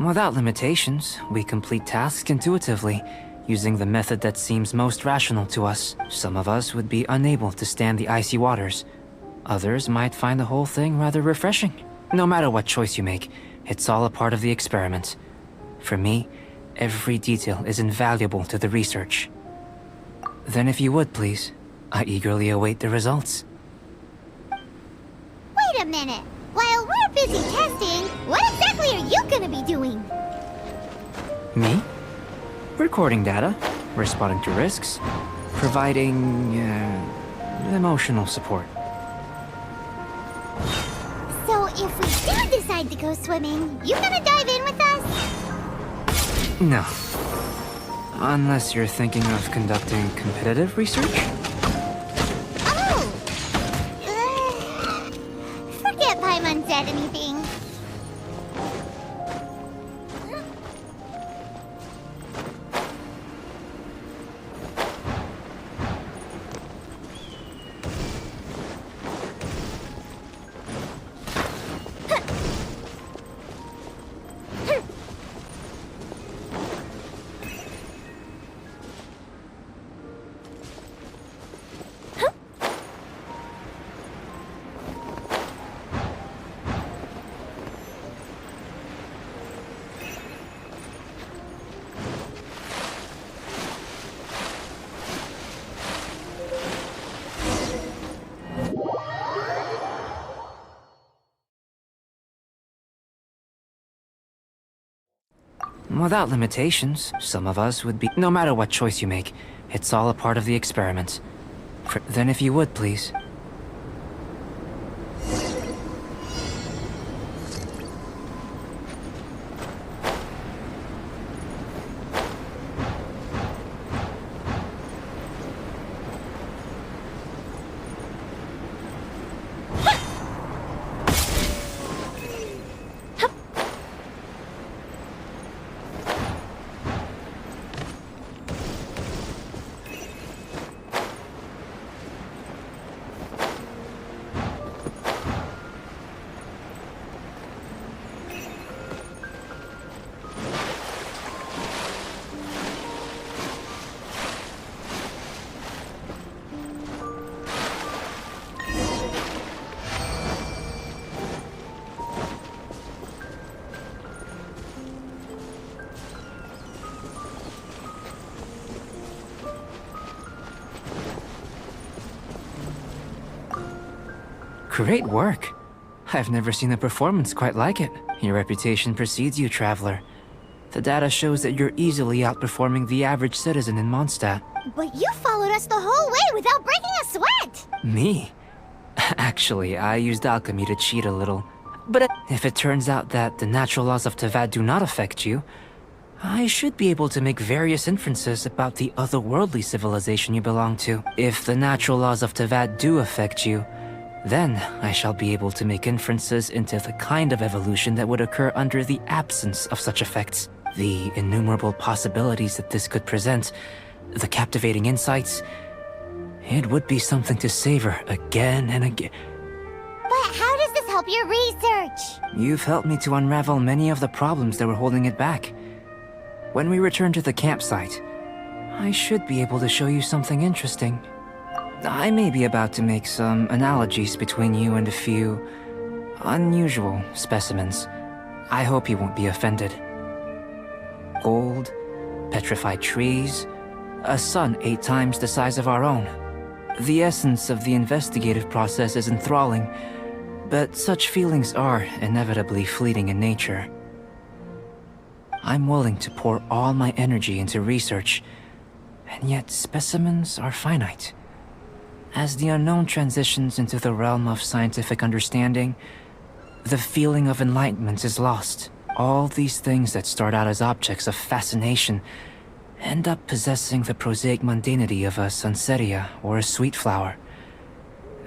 Without limitations, we complete tasks intuitively, using the method that seems most rational to us. Some of us would be unable to stand the icy waters. Others might find the whole thing rather refreshing. No matter what choice you make, it's all a part of the experiment. For me, every detail is invaluable to the research. Then if you would, please, I eagerly await the results. Wait a minute. While we're busy testing, what exactly are you gonna be doing? Me? Recording data, responding to risks, providing, emotional support. So if we do decide to go swimming, you gonna dive in with us? No. Unless you're thinking of conducting competitive research? Oh! Forget Paimon said anything. Without limitations, some of us would be... No matter what choice you make, it's all a part of the experiment. Then if you would, please. Great work. I've never seen a performance quite like it. Your reputation precedes you, traveler. The data shows that you're easily outperforming the average citizen in Mondstadt. But you followed us the whole way without breaking a sweat! Me? Actually, I used alchemy to cheat a little. But if it turns out that the natural laws of Tavad do not affect you, I should be able to make various inferences about the otherworldly civilization you belong to. If the natural laws of Tavad do affect you, then I shall be able to make inferences into the kind of evolution that would occur under the absence of such effects. The innumerable possibilities that this could present, the captivating insights, it would be something to savor again and again. But how does this help your research? You've helped me to unravel many of the problems that were holding it back. When we return to the campsite, I should be able to show you something interesting. I may be about to make some analogies between you and a few unusual specimens. I hope you won't be offended. Gold, petrified trees, a sun 8 times the size of our own. The essence of the investigative process is enthralling, but such feelings are inevitably fleeting in nature. I'm willing to pour all my energy into research, and yet specimens are finite. As the unknown transitions into the realm of scientific understanding, the feeling of enlightenment is lost. All these things that start out as objects of fascination end up possessing the prosaic mundanity of a sunsetia or a sweet flower.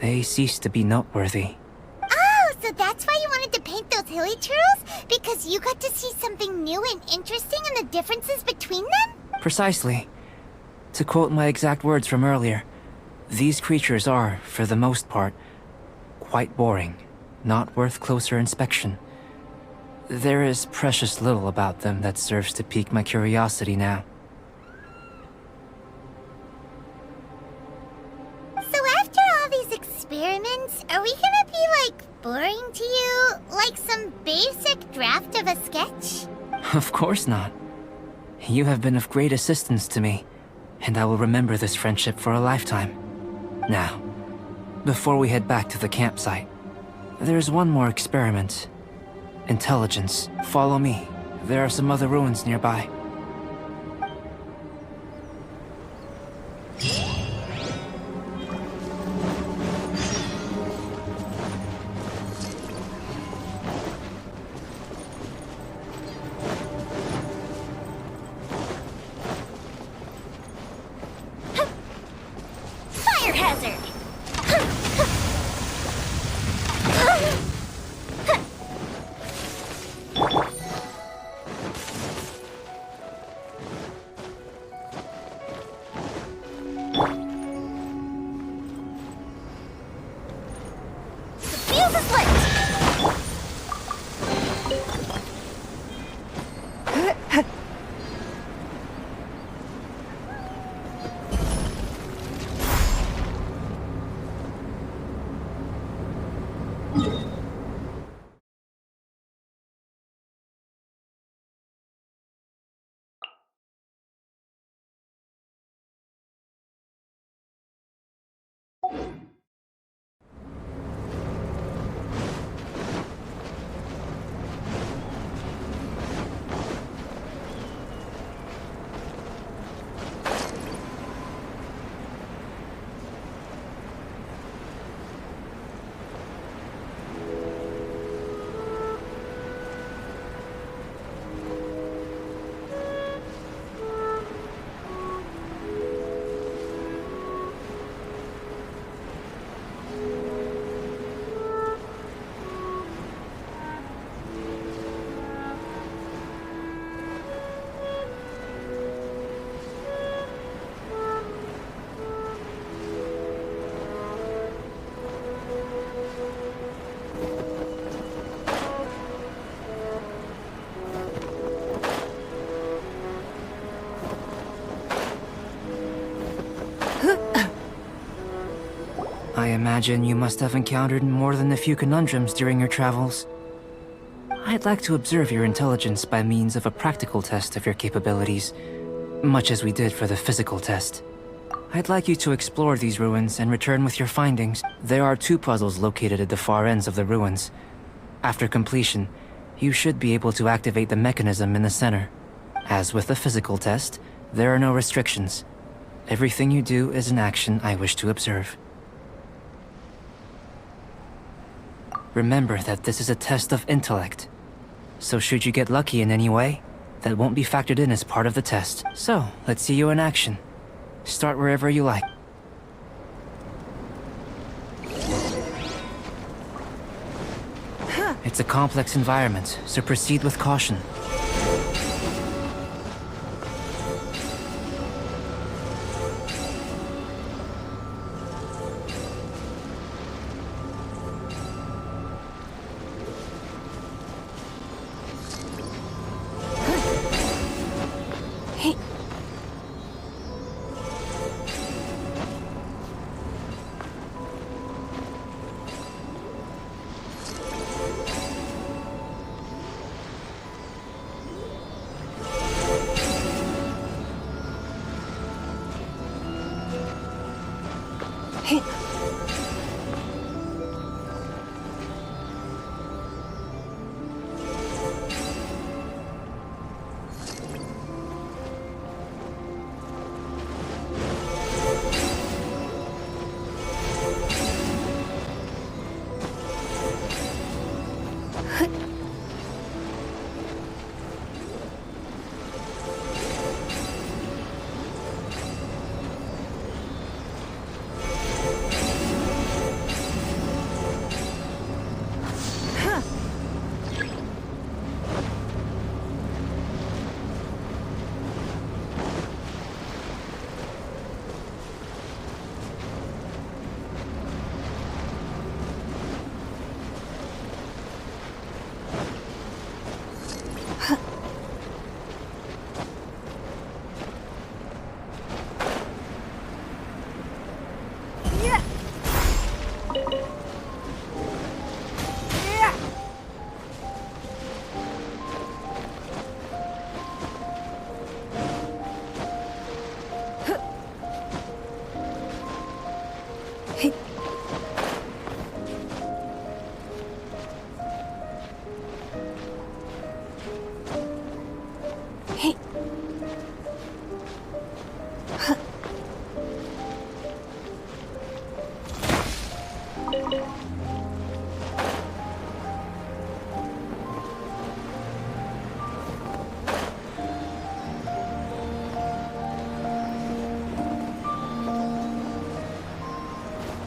They cease to be noteworthy. Oh, so that's why you wanted to paint those hilly turtles? Because you got to see something new and interesting in the differences between them? Precisely. To quote my exact words from earlier, these creatures are, for the most part, quite boring, not worth closer inspection. There is precious little about them that serves to pique my curiosity now. So after all these experiments, are we gonna be, like, boring to you? Like some basic draft of a sketch? Of course not. You have been of great assistance to me, and I will remember this friendship for a lifetime. Now, before we head back to the campsite, there's one more experiment. Intelligence. Follow me. There are some other ruins nearby. Fire hazard! The fuse is lit! I imagine you must have encountered more than a few conundrums during your travels. I'd like to observe your intelligence by means of a practical test of your capabilities, much as we did for the physical test. I'd like you to explore these ruins and return with your findings. There are 2 puzzles located at the far ends of the ruins. After completion, you should be able to activate the mechanism in the center. As with the physical test, there are no restrictions. Everything you do is an action I wish to observe. Remember that this is a test of intellect. So should you get lucky in any way, that won't be factored in as part of the test. So, let's see you in action. Start wherever you like. It's a complex environment, so proceed with caution.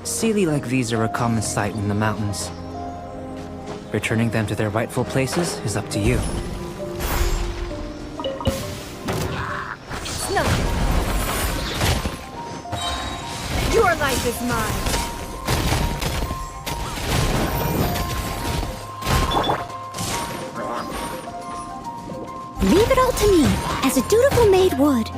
Sealy like these are a common sight in the mountains. Returning them to their rightful places is up to you. No! Your life is mine! Leave it all to me, as a dutiful maid would.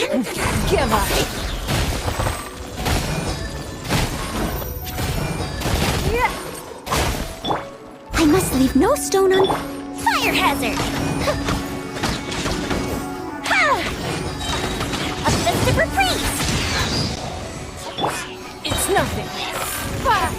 Give up! I must leave no stone un... Fire hazard! Ha! A festive reprise! It's nothing! Fire!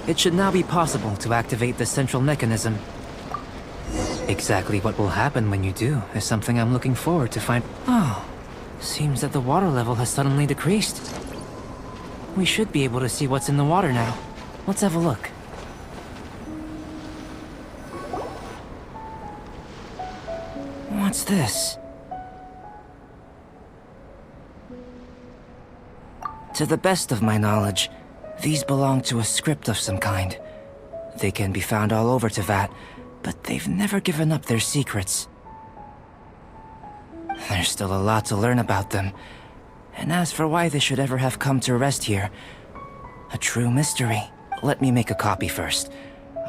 It should now be possible to activate the central mechanism. Exactly what will happen when you do is something I'm looking forward to find. Oh, seems that the water level has suddenly decreased. We should be able to see what's in the water now. Let's have a look. What's this? To the best of my knowledge, these belong to a script of some kind. They can be found all over Teyvat, but they've never given up their secrets. There's still a lot to learn about them. And as for why they should ever have come to rest here, a true mystery. Let me make a copy first.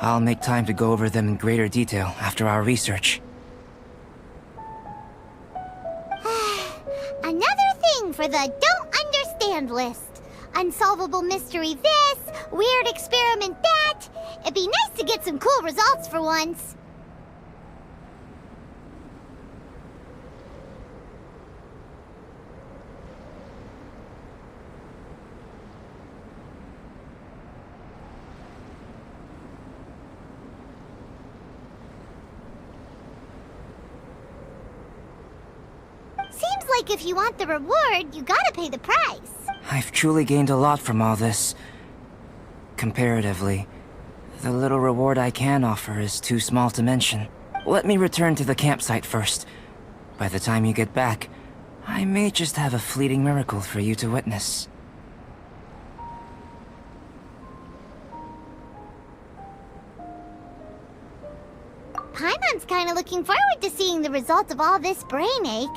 I'll make time to go over them in greater detail after our research. Another thing for the don't understand list. Unsolvable mystery this, weird experiment that. It'd be nice to get some cool results for once. Seems like if you want the reward, you gotta pay the price. I've truly gained a lot from all this. Comparatively, the little reward I can offer is too small to mention. Let me return to the campsite first. By the time you get back, I may just have a fleeting miracle for you to witness. Paimon's kinda looking forward to seeing the result of all this brain ache.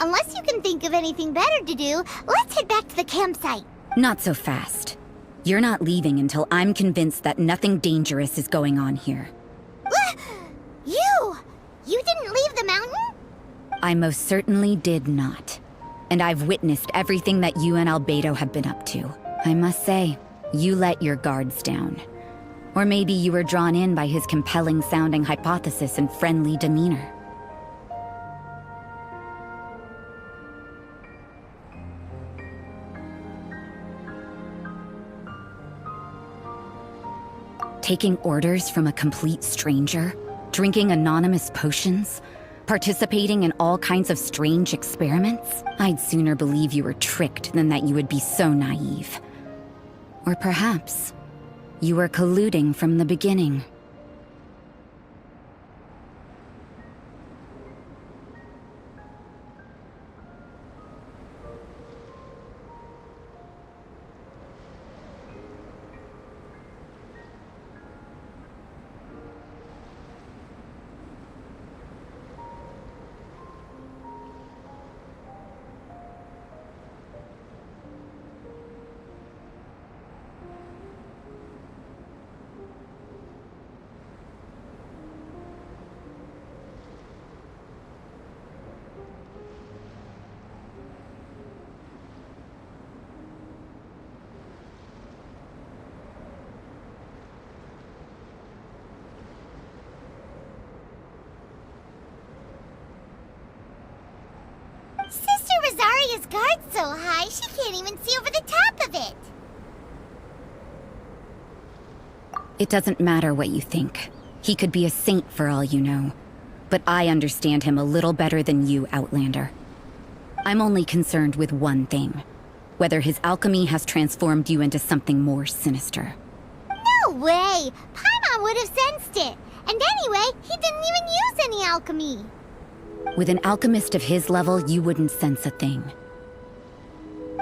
Unless you can think of anything better to do, let's head back to the campsite. Not so fast. You're not leaving until I'm convinced that nothing dangerous is going on here. You! You didn't leave the mountain? I most certainly did not. And I've witnessed everything that you and Albedo have been up to. I must say, you let your guards down. Or maybe you were drawn in by his compelling-sounding hypothesis and friendly demeanor. Taking orders from a complete stranger, drinking anonymous potions, participating in all kinds of strange experiments? I'd sooner believe you were tricked than that you would be so naive. Or perhaps, you were colluding from the beginning. His guard's so high, she can't even see over the top of it. It doesn't matter what you think. He could be a saint for all you know. But I understand him a little better than you, Outlander. I'm only concerned with one thing. Whether his alchemy has transformed you into something more sinister. No way! Paimon would have sensed it. And anyway, he didn't even use any alchemy. With an alchemist of his level, you wouldn't sense a thing.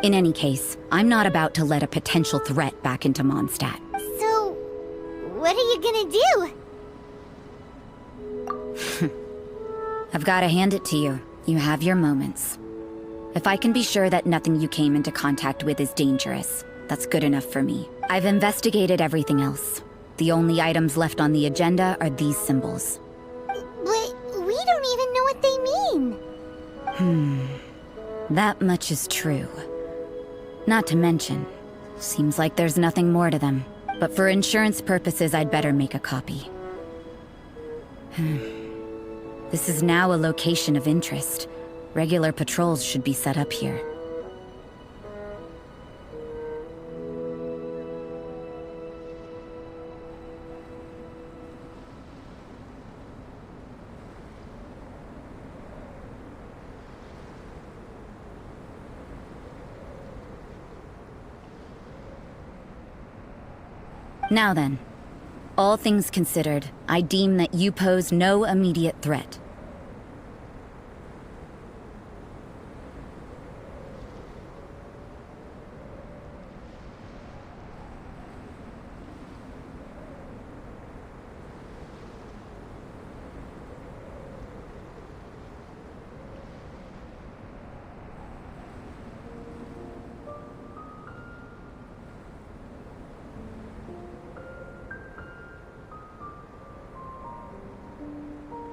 In any case, I'm not about to let a potential threat back into Mondstadt. So, what are you gonna do? I've got to hand it to you. You have your moments. If I can be sure that nothing you came into contact with is dangerous, that's good enough for me. I've investigated everything else. The only items left on the agenda are these symbols. But we don't even know what they mean. That much is true. Not to mention, seems like there's nothing more to them. But for insurance purposes, I'd better make a copy. This is now a location of interest. Regular patrols should be set up here. Now then, all things considered, I deem that you pose no immediate threat.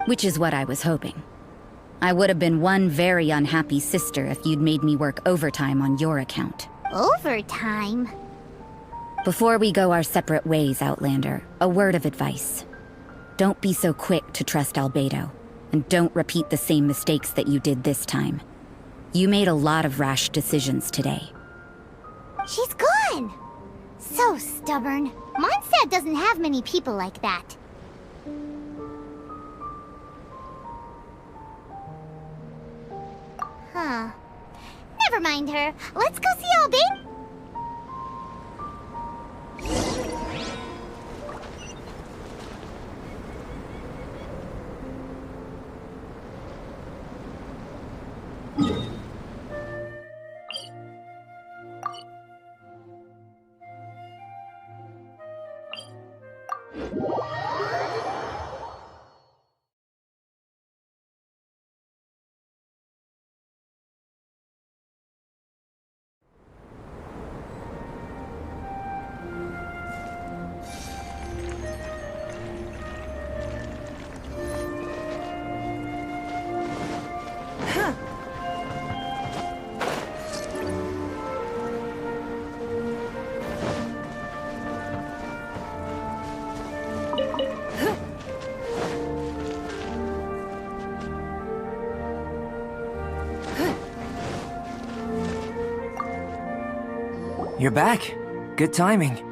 Which is what I was hoping. I would have been one very unhappy sister if you'd made me work overtime on your account. Overtime? Before we go our separate ways, Outlander, a word of advice. Don't be so quick to trust Albedo, and don't repeat the same mistakes that you did this time. You made a lot of rash decisions today. She's gone! So stubborn. Mondstadt doesn't have many people like that. Huh. Never mind her. Let's go see Albedo. You're back. Good timing.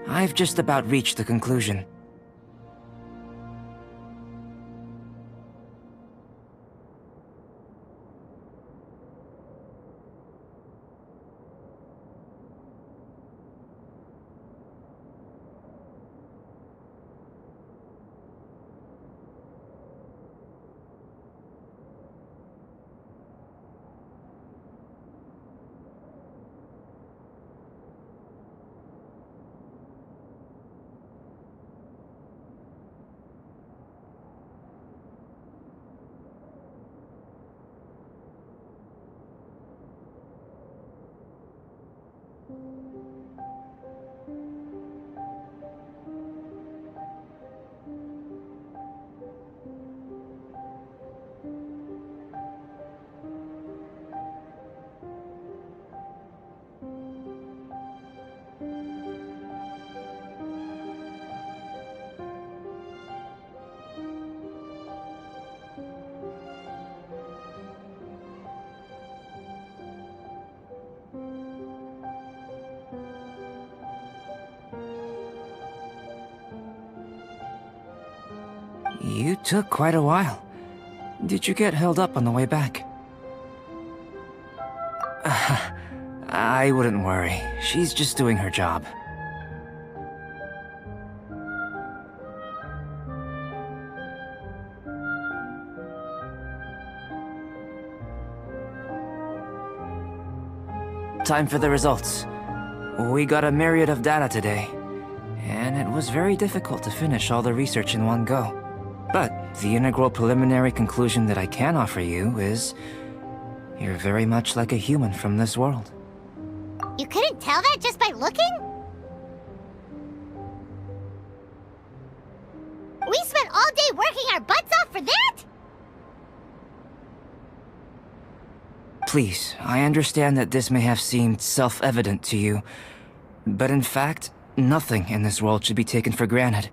I've just about reached the conclusion. You took quite a while. Did you get held up on the way back? I wouldn't worry. She's just doing her job. Time for the results. We got a myriad of data today, and it was very difficult to finish all the research in one go. But the integral preliminary conclusion that I can offer you is you're very much like a human from this world. You couldn't tell that just by looking? We spent all day working our butts off for that? Please, I understand that this may have seemed self-evident to you, but in fact, nothing in this world should be taken for granted.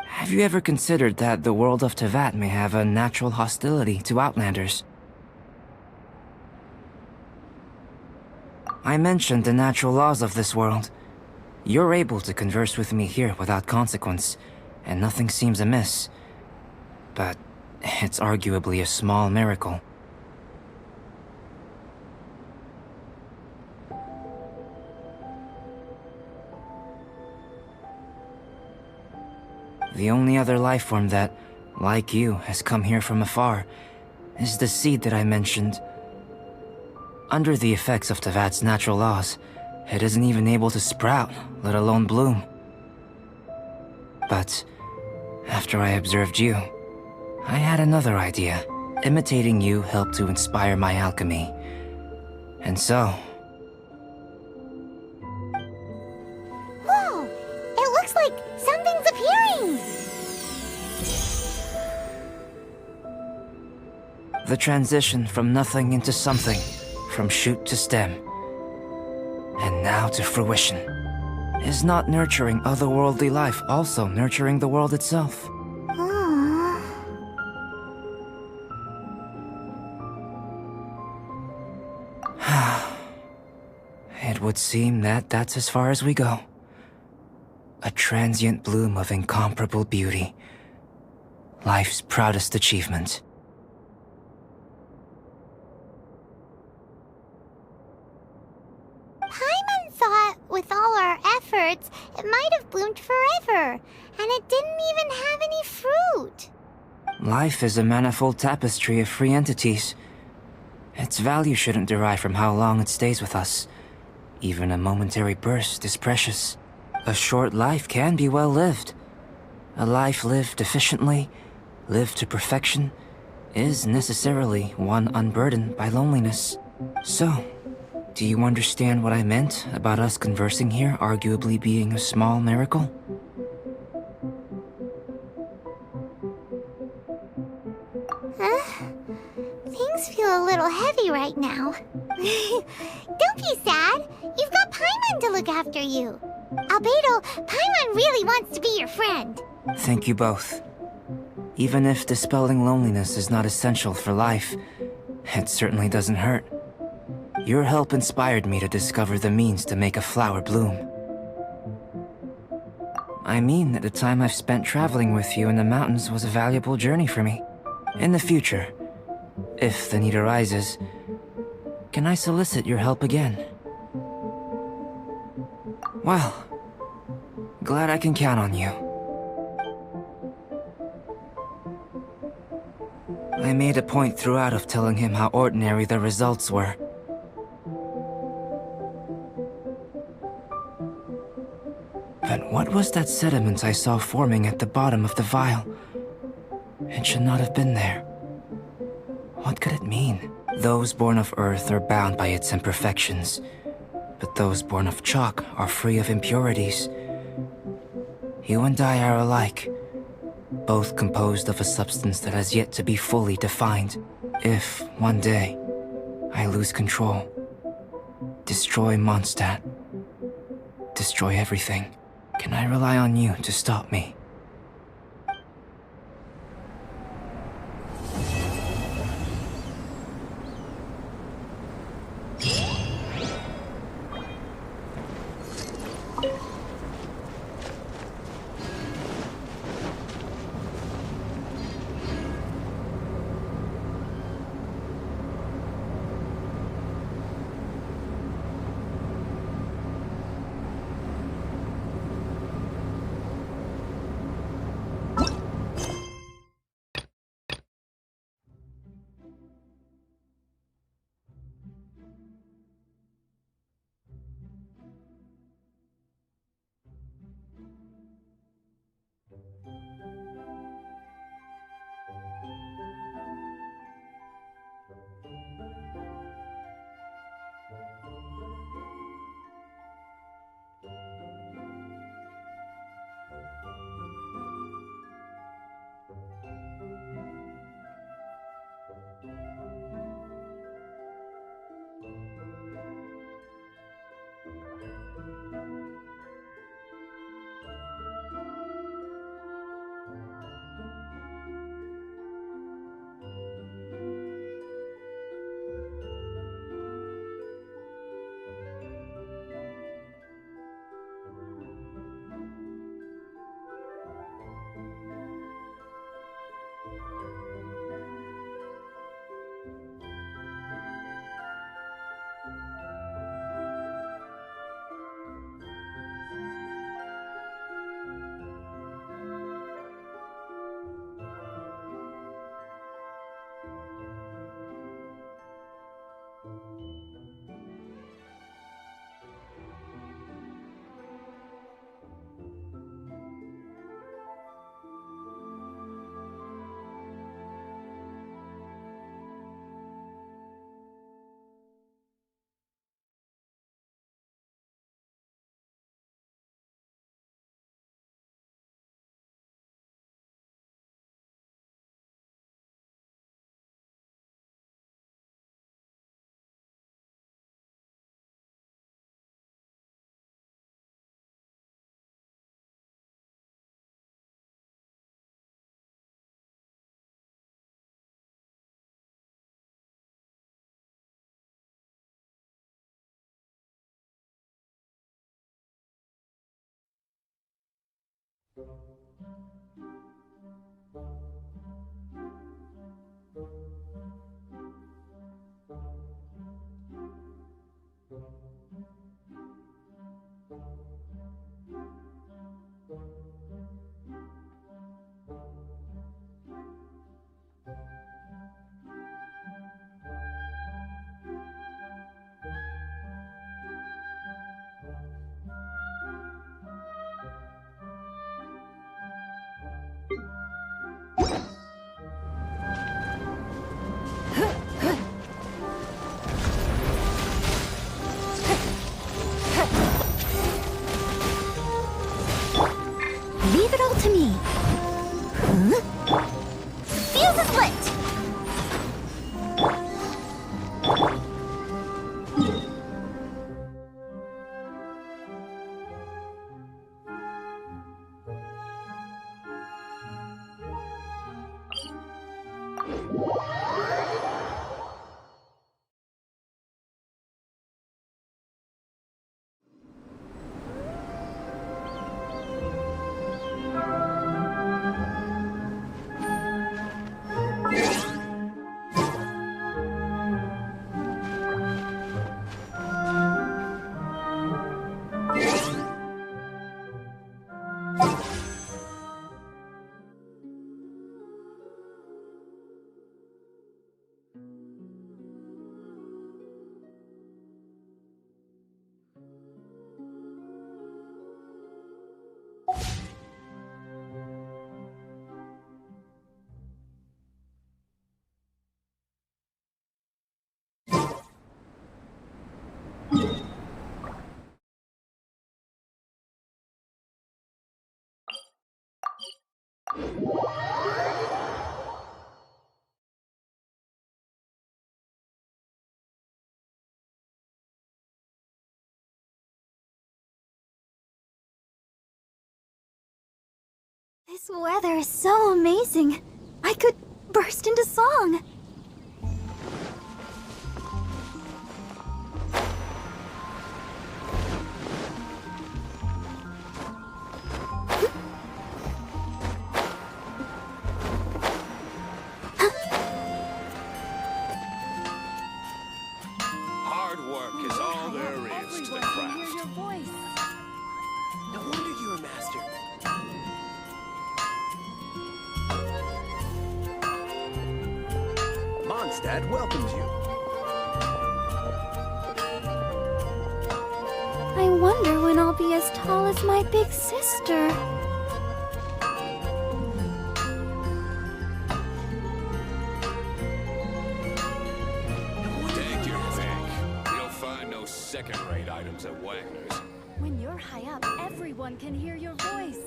Have you ever considered that the world of Teyvat may have a natural hostility to Outlanders? I mentioned the natural laws of this world. You're able to converse with me here without consequence, and nothing seems amiss. But it's arguably a small miracle. The only other life form that, like you, has come here from afar is the seed that I mentioned. Under the effects of Teyvat's natural laws, it isn't even able to sprout, let alone bloom. But after I observed you, I had another idea. Imitating you helped to inspire my alchemy. And so... Whoa! It looks like something's appearing! the transition from nothing into something, from shoot to stem, and now to fruition. Is not nurturing otherworldly life also nurturing the world itself? Aww. It would seem that that's as far as we go. A transient bloom of incomparable beauty. Life's proudest achievement. Paimon thought, with all our efforts, it might have bloomed forever, and it didn't even have any fruit. Life is a manifold tapestry of free entities. Its value shouldn't derive from how long it stays with us. Even a momentary burst is precious. A short life can be well lived. A life lived efficiently, lived to perfection, is necessarily one unburdened by loneliness. So, do you understand what I meant about us conversing here arguably being a small miracle? Things feel a little heavy right now. Don't be sad. You've got Paimon to look after you. Albedo, Paimon really wants to be your friend. Thank you both. Even if dispelling loneliness is not essential for life, it certainly doesn't hurt. Your help inspired me to discover the means to make a flower bloom. I mean that the time I've spent traveling with you in the mountains was a valuable journey for me. In the future, if the need arises, can I solicit your help again? Well, glad I can count on you. I made a point throughout of telling him how ordinary the results were. But what was that sediment I saw forming at the bottom of the vial? It should not have been there. What could it mean? Those born of Earth are bound by its imperfections, but those born of chalk are free of impurities. You and I are alike, both composed of a substance that has yet to be fully defined. If, one day, I lose control, destroy Mondstadt, destroy everything, can I rely on you to stop me? Leave it all to me. Huh? Fuse is lit! This weather is so amazing. I could burst into song. Hard work is all there is to the craft. No wonder you're a master. Mondstadt welcomes you. I wonder when I'll be as tall as my big sister. Take your pick. You'll find no second-rate items at Wagner's. When you're high up, everyone can hear your voice.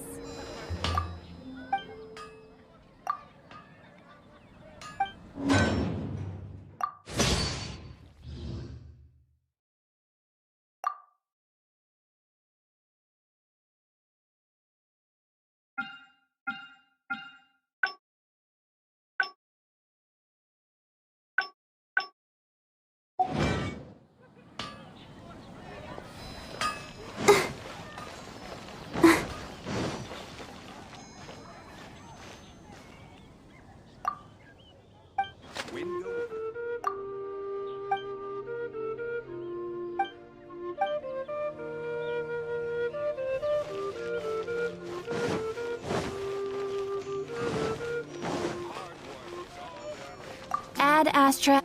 Ad Astra.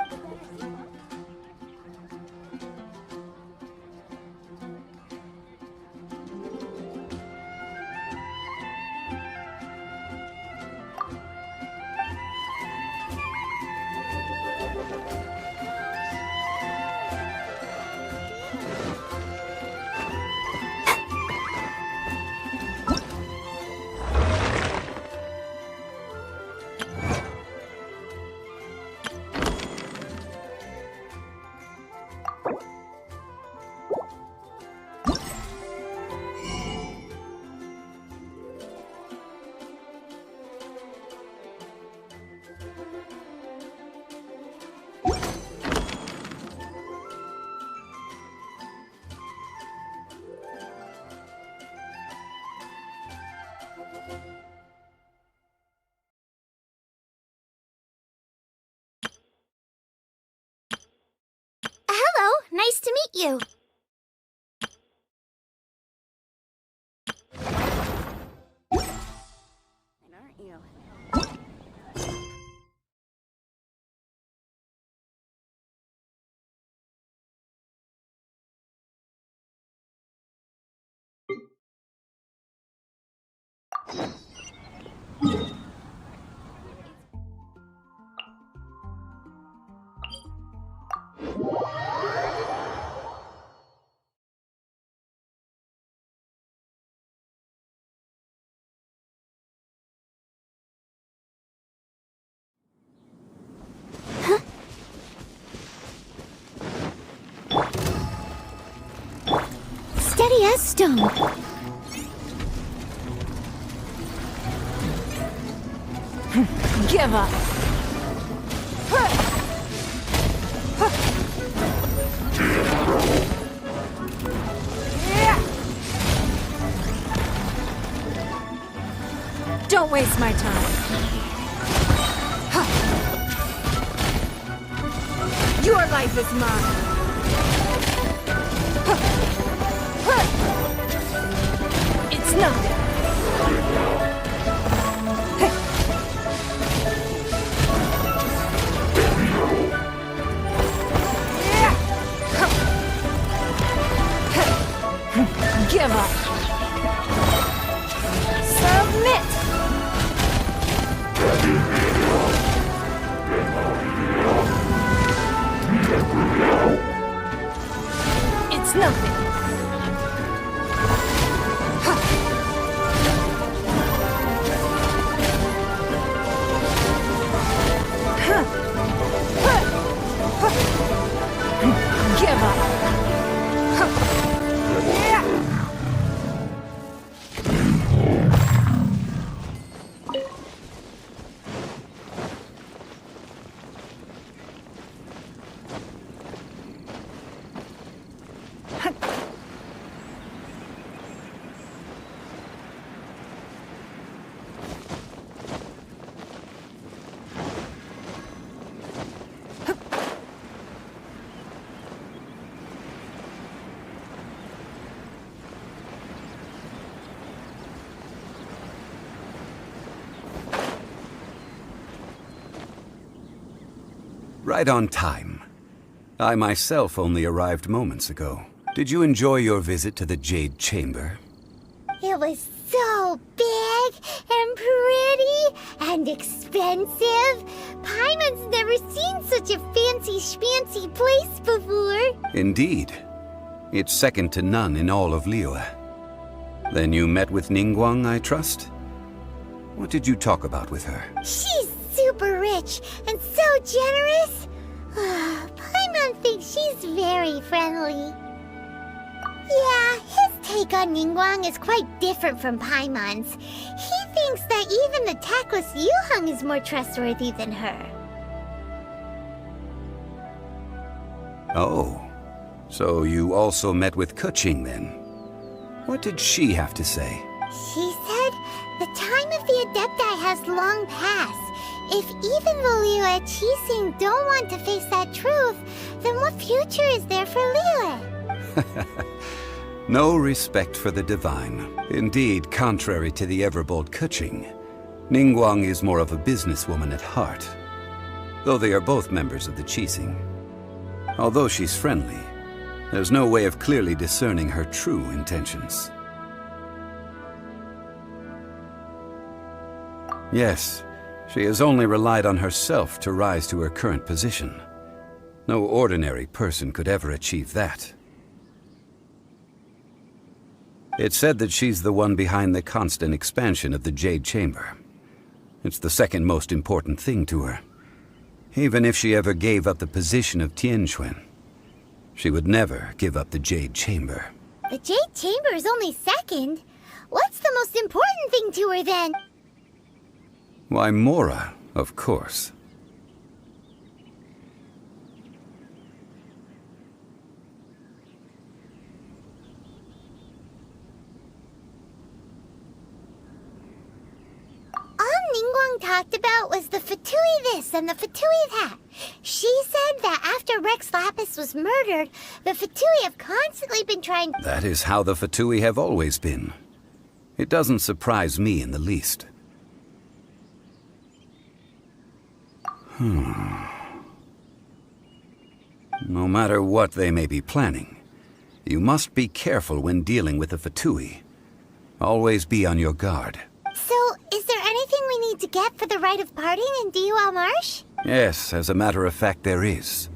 Nice to meet you. Aren't you? Steady as stone. Give up. Don't waste my time. Your life is mine. It's nothing. Give up. Submit. It's nothing. Give up. Right on time. I myself only arrived moments ago. Did you enjoy your visit to the Jade Chamber? It was so big and pretty and expensive. Paimon's never seen such a fancy schmancy place before. Indeed. It's second to none in all of Liyue. Then you met with Ningguang, I trust? What did you talk about with her? She's super rich and so generous. Paimon thinks she's very friendly. Yeah, his take on Ningguang is quite different from Paimon's. He thinks that even the tactless Yuheng is more trustworthy than her. Oh, so you also met with Keqing then? What did she have to say? She said the time of the Adepti has long passed. If even the Liyue Qixing don't want to face that truth, then what future is there for Liyue? No respect for the divine. Indeed, contrary to the ever-bold Keqing, Ningguang is more of a businesswoman at heart, though they are both members of the Qixing. Although she's friendly, there's no way of clearly discerning her true intentions. Yes, she has only relied on herself to rise to her current position. No ordinary person could ever achieve that. It's said that she's the one behind the constant expansion of the Jade Chamber. It's the second most important thing to her. Even if she ever gave up the position of Tianquan, she would never give up the Jade Chamber. The Jade Chamber is only second. What's the most important thing to her then? Why, Mora, of course. Ningguang talked about was the Fatui this and the Fatui that. She said that after Rex Lapis Lilith was murdered, the Fatui have constantly been trying... That is how the Fatui have always been. It doesn't surprise me in the least. No matter what they may be planning, you must be careful when dealing with the Fatui. Always be on your guard. So, is there anything we need to get for the rite of parting in Diwa Marsh? Yes, as a matter of fact, there is.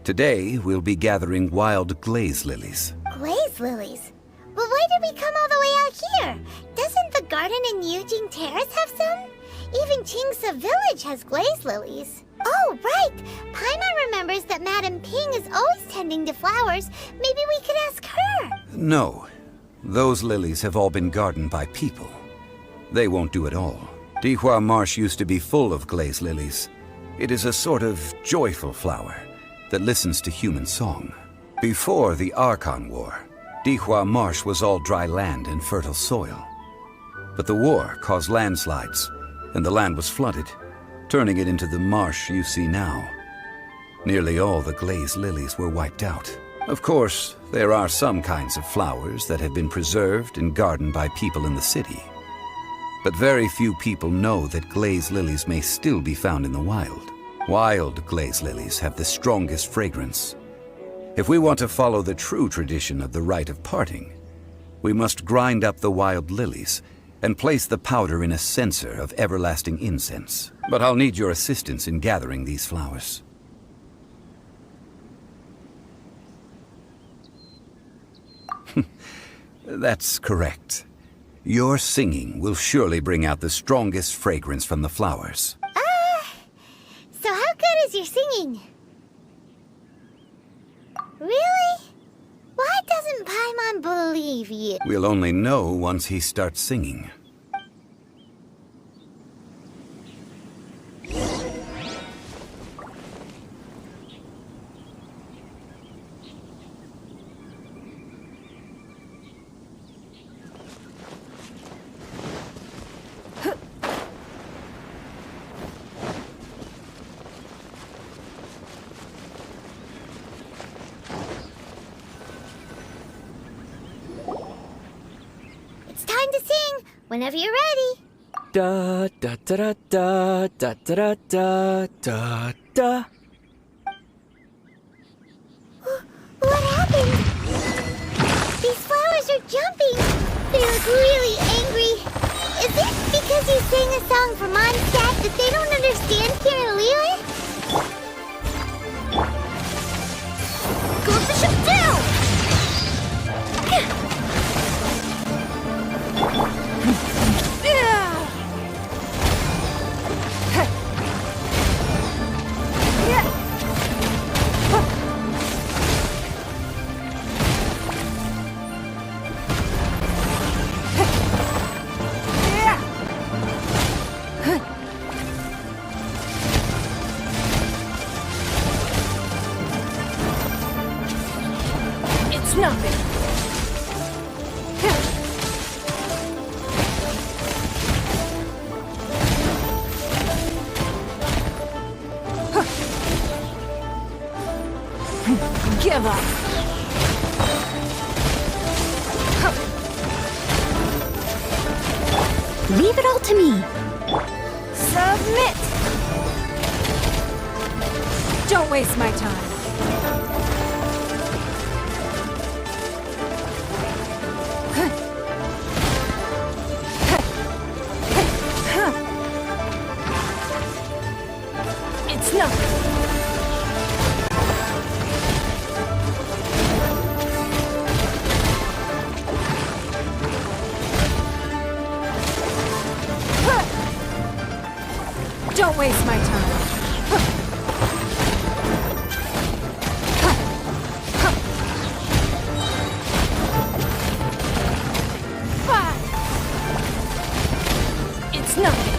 Today, we'll be gathering wild glaze lilies. Glaze lilies? But why did we come all the way out here? Doesn't the garden in Yujing Terrace have some? Even Chingsa Village has glaze lilies. Oh, right! Paimon remembers that Madame Ping is always tending to flowers. Maybe we could ask her. No. Those lilies have all been gardened by people. They won't do it all. Dihua Marsh used to be full of glaze lilies. It is a sort of joyful flower that listens to human song. Before the Archon War, Dihua Marsh was all dry land and fertile soil. But the war caused landslides, and the land was flooded, turning it into the marsh you see now. Nearly all the glaze lilies were wiped out. Of course, there are some kinds of flowers that have been preserved and gardened by people in the city. But very few people know that glaze lilies may still be found in the wild. Wild glaze lilies have the strongest fragrance. If we want to follow the true tradition of the rite of parting, we must grind up the wild lilies and place the powder in a censer of everlasting incense. But I'll need your assistance in gathering these flowers. That's correct. Your singing will surely bring out the strongest fragrance from the flowers. So how good is your singing? Really? Why doesn't Paimon believe you? We'll only know once he starts singing. It's time to sing, whenever you're ready. Da da da da da da da da da da. What happened? These flowers are jumping. They look really angry. Is it because you sang a song for Mondstadt that they don't understand here in Liyue? Go the ship down! It's nothing. Give up. Leave it all to me. Submit. Don't waste my time. It's nothing. Don't waste my time. It's nothing.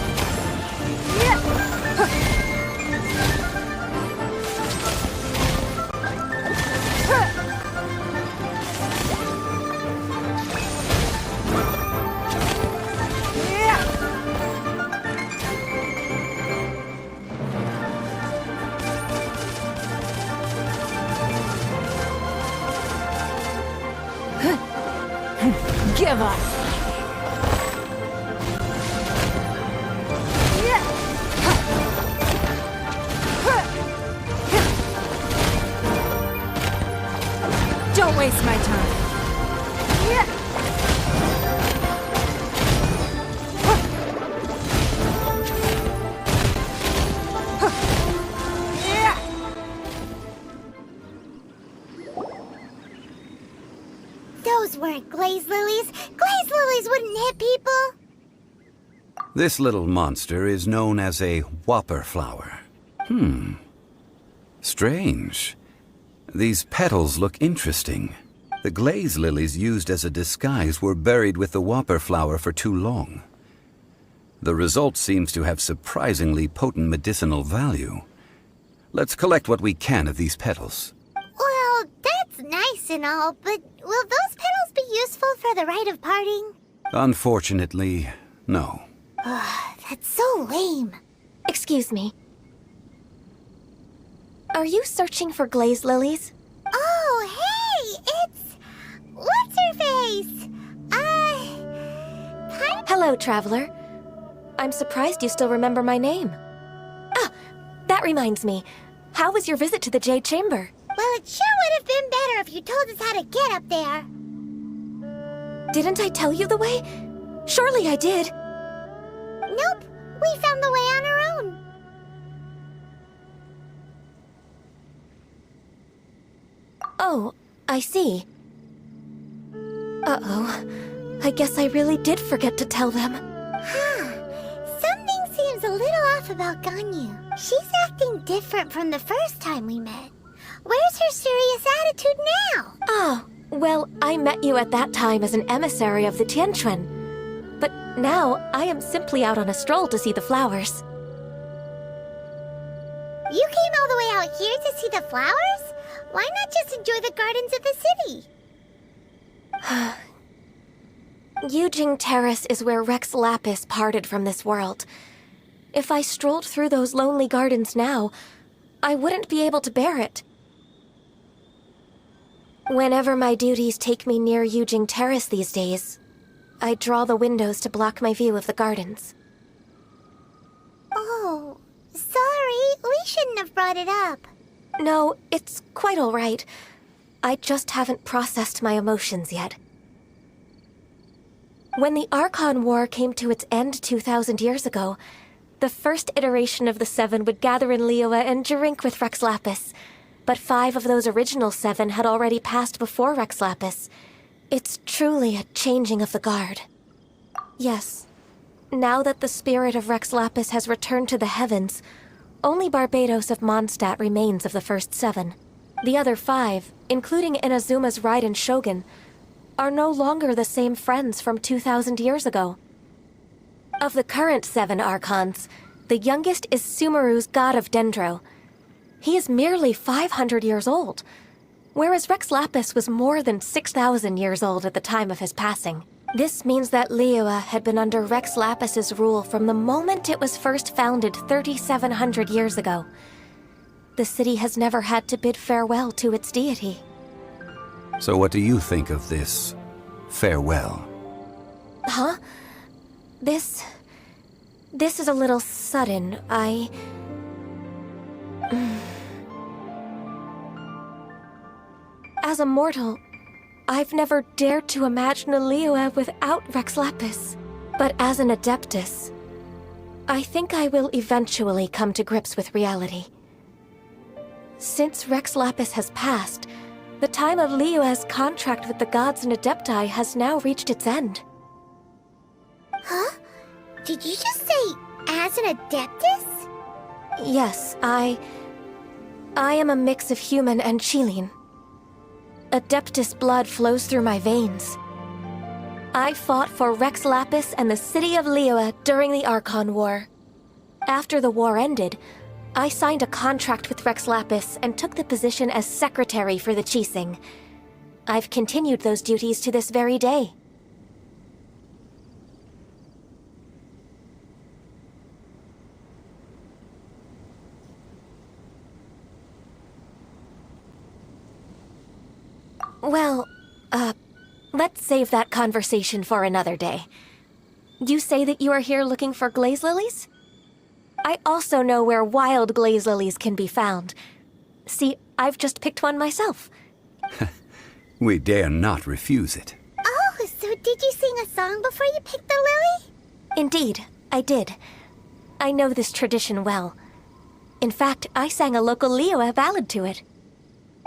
Give up! Don't waste my time. Those weren't glaze lilies. Glaze lilies wouldn't hit people. This little monster is known as a whopper flower. Strange. These petals look interesting. The glaze lilies used as a disguise were buried with the whopper flower for too long. The result seems to have surprisingly potent medicinal value. Let's collect what we can of these petals. Well, that's nice and all, but will those petals be useful for the rite of parting? Unfortunately, no. That's so lame. Excuse me. Are you searching for glaze lilies? Oh, hey! It's... What's-her-face? Hello, traveler. I'm surprised you still remember my name. Ah, that reminds me. How was your visit to the Jade Chamber? Well, it sure would have been better if you told us how to get up there. Didn't I tell you the way? Surely I did. Nope, we found the way on our own. Oh, I see. Uh-oh. I guess I really did forget to tell them. Something seems a little off about Ganyu. She's acting different from the first time we met. Where's her serious attitude now? Ah, well, I met you at that time as an emissary of the Tianquan. But now, I am simply out on a stroll to see the flowers. You came all the way out here to see the flowers? Why not just enjoy the gardens of the city? Yujing Terrace is where Rex Lapis parted from this world. If I strolled through those lonely gardens now, I wouldn't be able to bear it. Whenever my duties take me near Yujing Terrace these days, I draw the windows to block my view of the gardens. Oh, sorry. We shouldn't have brought it up. No, it's quite all right. I just haven't processed my emotions yet. When the Archon War came to its end 2,000 years ago, the first iteration of the Seven would gather in Liyue and drink with Rex Lapis. But 5 of those original 7 had already passed before Rex Lapis. It's truly a changing of the guard. Yes, now that the spirit of Rex Lapis has returned to the heavens, only Barbados of Mondstadt remains of the first 7. The other 5, including Inazuma's Raiden Shogun, are no longer the same friends from 2,000 years ago. Of the current 7 Archons, the youngest is Sumeru's God of Dendro. He is merely 500 years old, whereas Rex Lapis was more than 6,000 years old at the time of his passing. This means that Liyue had been under Rex Lapis's rule from the moment it was first founded 3,700 years ago. The city has never had to bid farewell to its deity. So what do you think of this farewell? Huh? This is a little sudden. As a mortal, I've never dared to imagine a Liyue without Rex Lapis. But as an Adeptus, I think I will eventually come to grips with reality. Since Rex Lapis has passed, the time of Liyue's contract with the gods and Adepti has now reached its end. Huh? Did you just say, as an Adeptus? Yes, I am a mix of human and Qilin. Adeptus blood flows through my veins. I fought for Rex Lapis and the city of Liyue during the Archon War. After the war ended, I signed a contract with Rex Lapis and took the position as secretary for the Qixing. I've continued those duties to this very day. let's save that conversation for another day. You say that you are here looking for glaze lilies? I also know where wild glaze lilies can be found. See, I've just picked one myself. We dare not refuse it. Oh, so did you sing a song before you picked the lily? Indeed, I did. I know this tradition well. In fact, I sang a local Liyue ballad to it.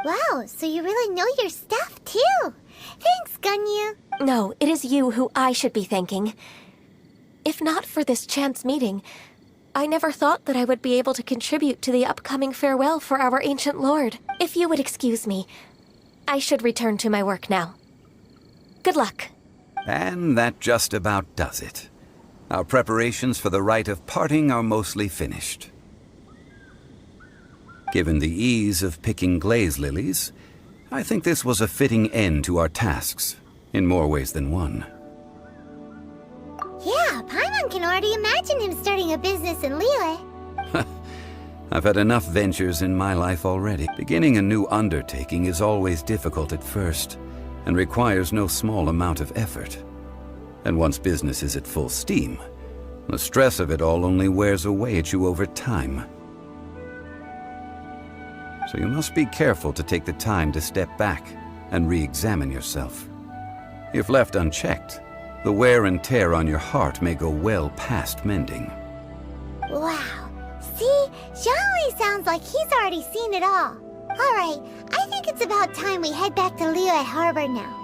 Wow, so you really know your stuff, too. Thanks, Gunyu. No, it is you who I should be thanking. If not for this chance meeting, I never thought that I would be able to contribute to the upcoming farewell for our ancient lord. If you would excuse me, I should return to my work now. Good luck. And that just about does it. Our preparations for the rite of parting are mostly finished. Given the ease of picking glaze lilies, I think this was a fitting end to our tasks, in more ways than one. Yeah, Paimon can already imagine him starting a business in Liyue. I've had enough ventures in my life already. Beginning a new undertaking is always difficult at first, and requires no small amount of effort. And once business is at full steam, the stress of it all only wears away at you over time. So you must be careful to take the time to step back and re-examine yourself. If left unchecked, the wear and tear on your heart may go well past mending. Wow. See? Zhongli sounds like he's already seen it all. Alright, I think it's about time we head back to Liyue Harbor now.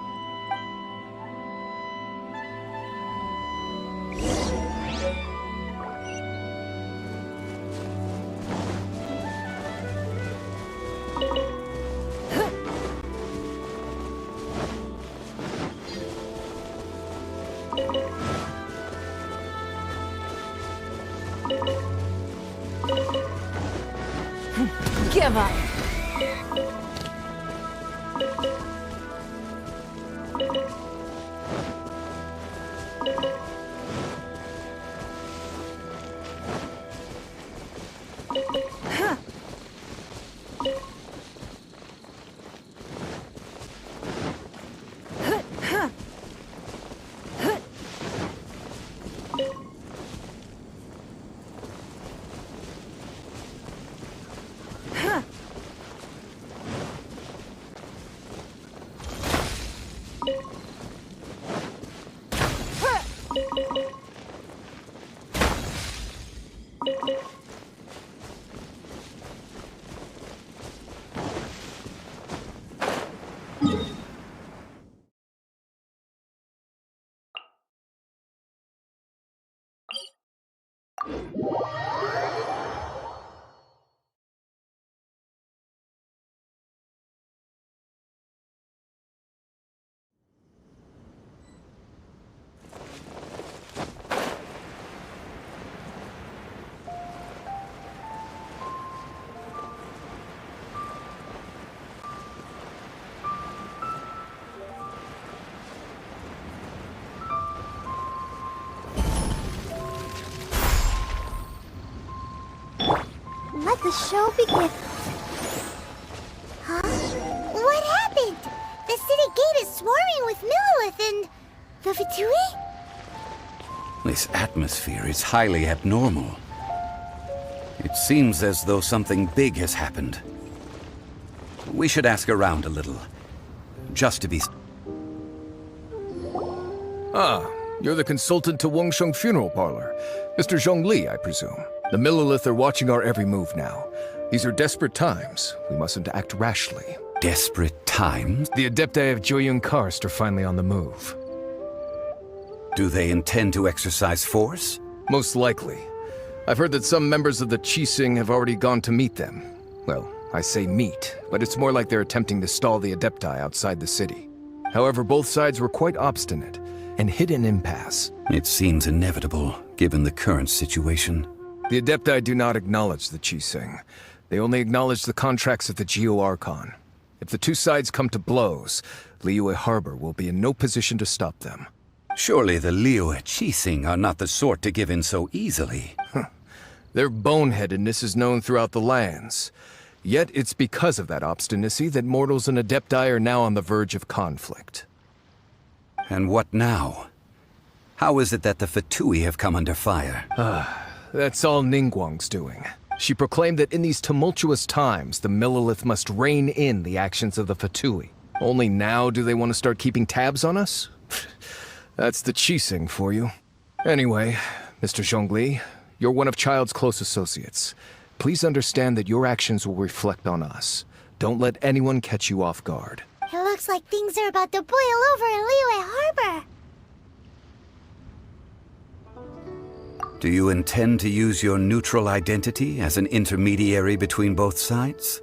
Give up. Let the show begin. Huh? What happened? The city gate is swarming with Millilith and... the Fatui? This atmosphere is highly abnormal. It seems as though something big has happened. We should ask around a little, just to be... Ah, you're the consultant to Wangsheng Funeral Parlor. Mr. Zhongli, I presume. The Millilith are watching our every move now. These are desperate times. We mustn't act rashly. Desperate times? The Adepti of Joyun Karst are finally on the move. Do they intend to exercise force? Most likely. I've heard that some members of the Qixing have already gone to meet them. Well, I say meet, but it's more like they're attempting to stall the Adepti outside the city. However, both sides were quite obstinate and hit an impasse. It seems inevitable, given the current situation. The Adepti do not acknowledge the Qixing. They only acknowledge the contracts of the Geo-Archon. If the two sides come to blows, Liyue Harbor will be in no position to stop them. Surely the Liyue Qixing are not the sort to give in so easily. Their boneheadedness is known throughout the lands. Yet it's because of that obstinacy that mortals and Adepti are now on the verge of conflict. And what now? How is it that the Fatui have come under fire? That's all Ningguang's doing. She proclaimed that in these tumultuous times, the Millelith must rein in the actions of the Fatui. Only now do they want to start keeping tabs on us? That's the Qixing for you. Anyway, Mr. Zhongli, you're one of Child's close associates. Please understand that your actions will reflect on us. Don't let anyone catch you off guard. It looks like things are about to boil over in Liyue Harbor. Do you intend to use your neutral identity as an intermediary between both sides?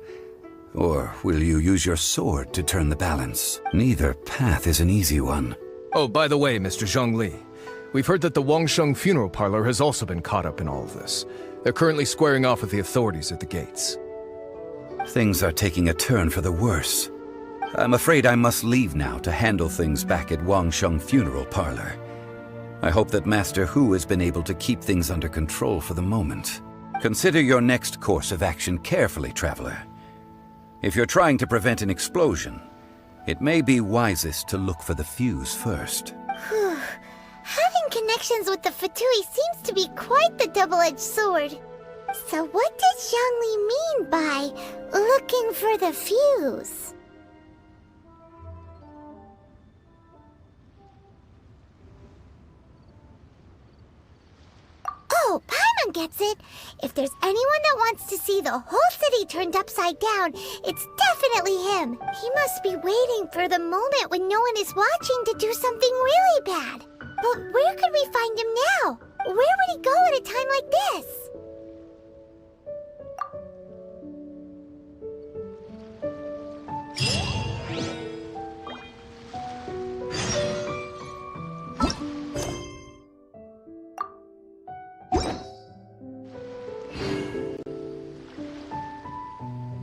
Or will you use your sword to turn the balance? Neither path is an easy one. Oh, by the way, Mr. Zhongli, we've heard that the Wangsheng funeral parlor has also been caught up in all of this. They're currently squaring off with the authorities at the gates. Things are taking a turn for the worse. I'm afraid I must leave now to handle things back at Wangsheng funeral parlor. I hope that Master Hu has been able to keep things under control for the moment. Consider your next course of action carefully, Traveler. If you're trying to prevent an explosion, it may be wisest to look for the fuse first. Whew. Having connections with the Fatui seems to be quite the double-edged sword. So what does Zhongli mean by looking for the fuse? Oh, Paimon gets it. If there's anyone that wants to see the whole city turned upside down, it's definitely him. He must be waiting for the moment when no one is watching to do something really bad. But where could we find him now? Where would he go at a time like this?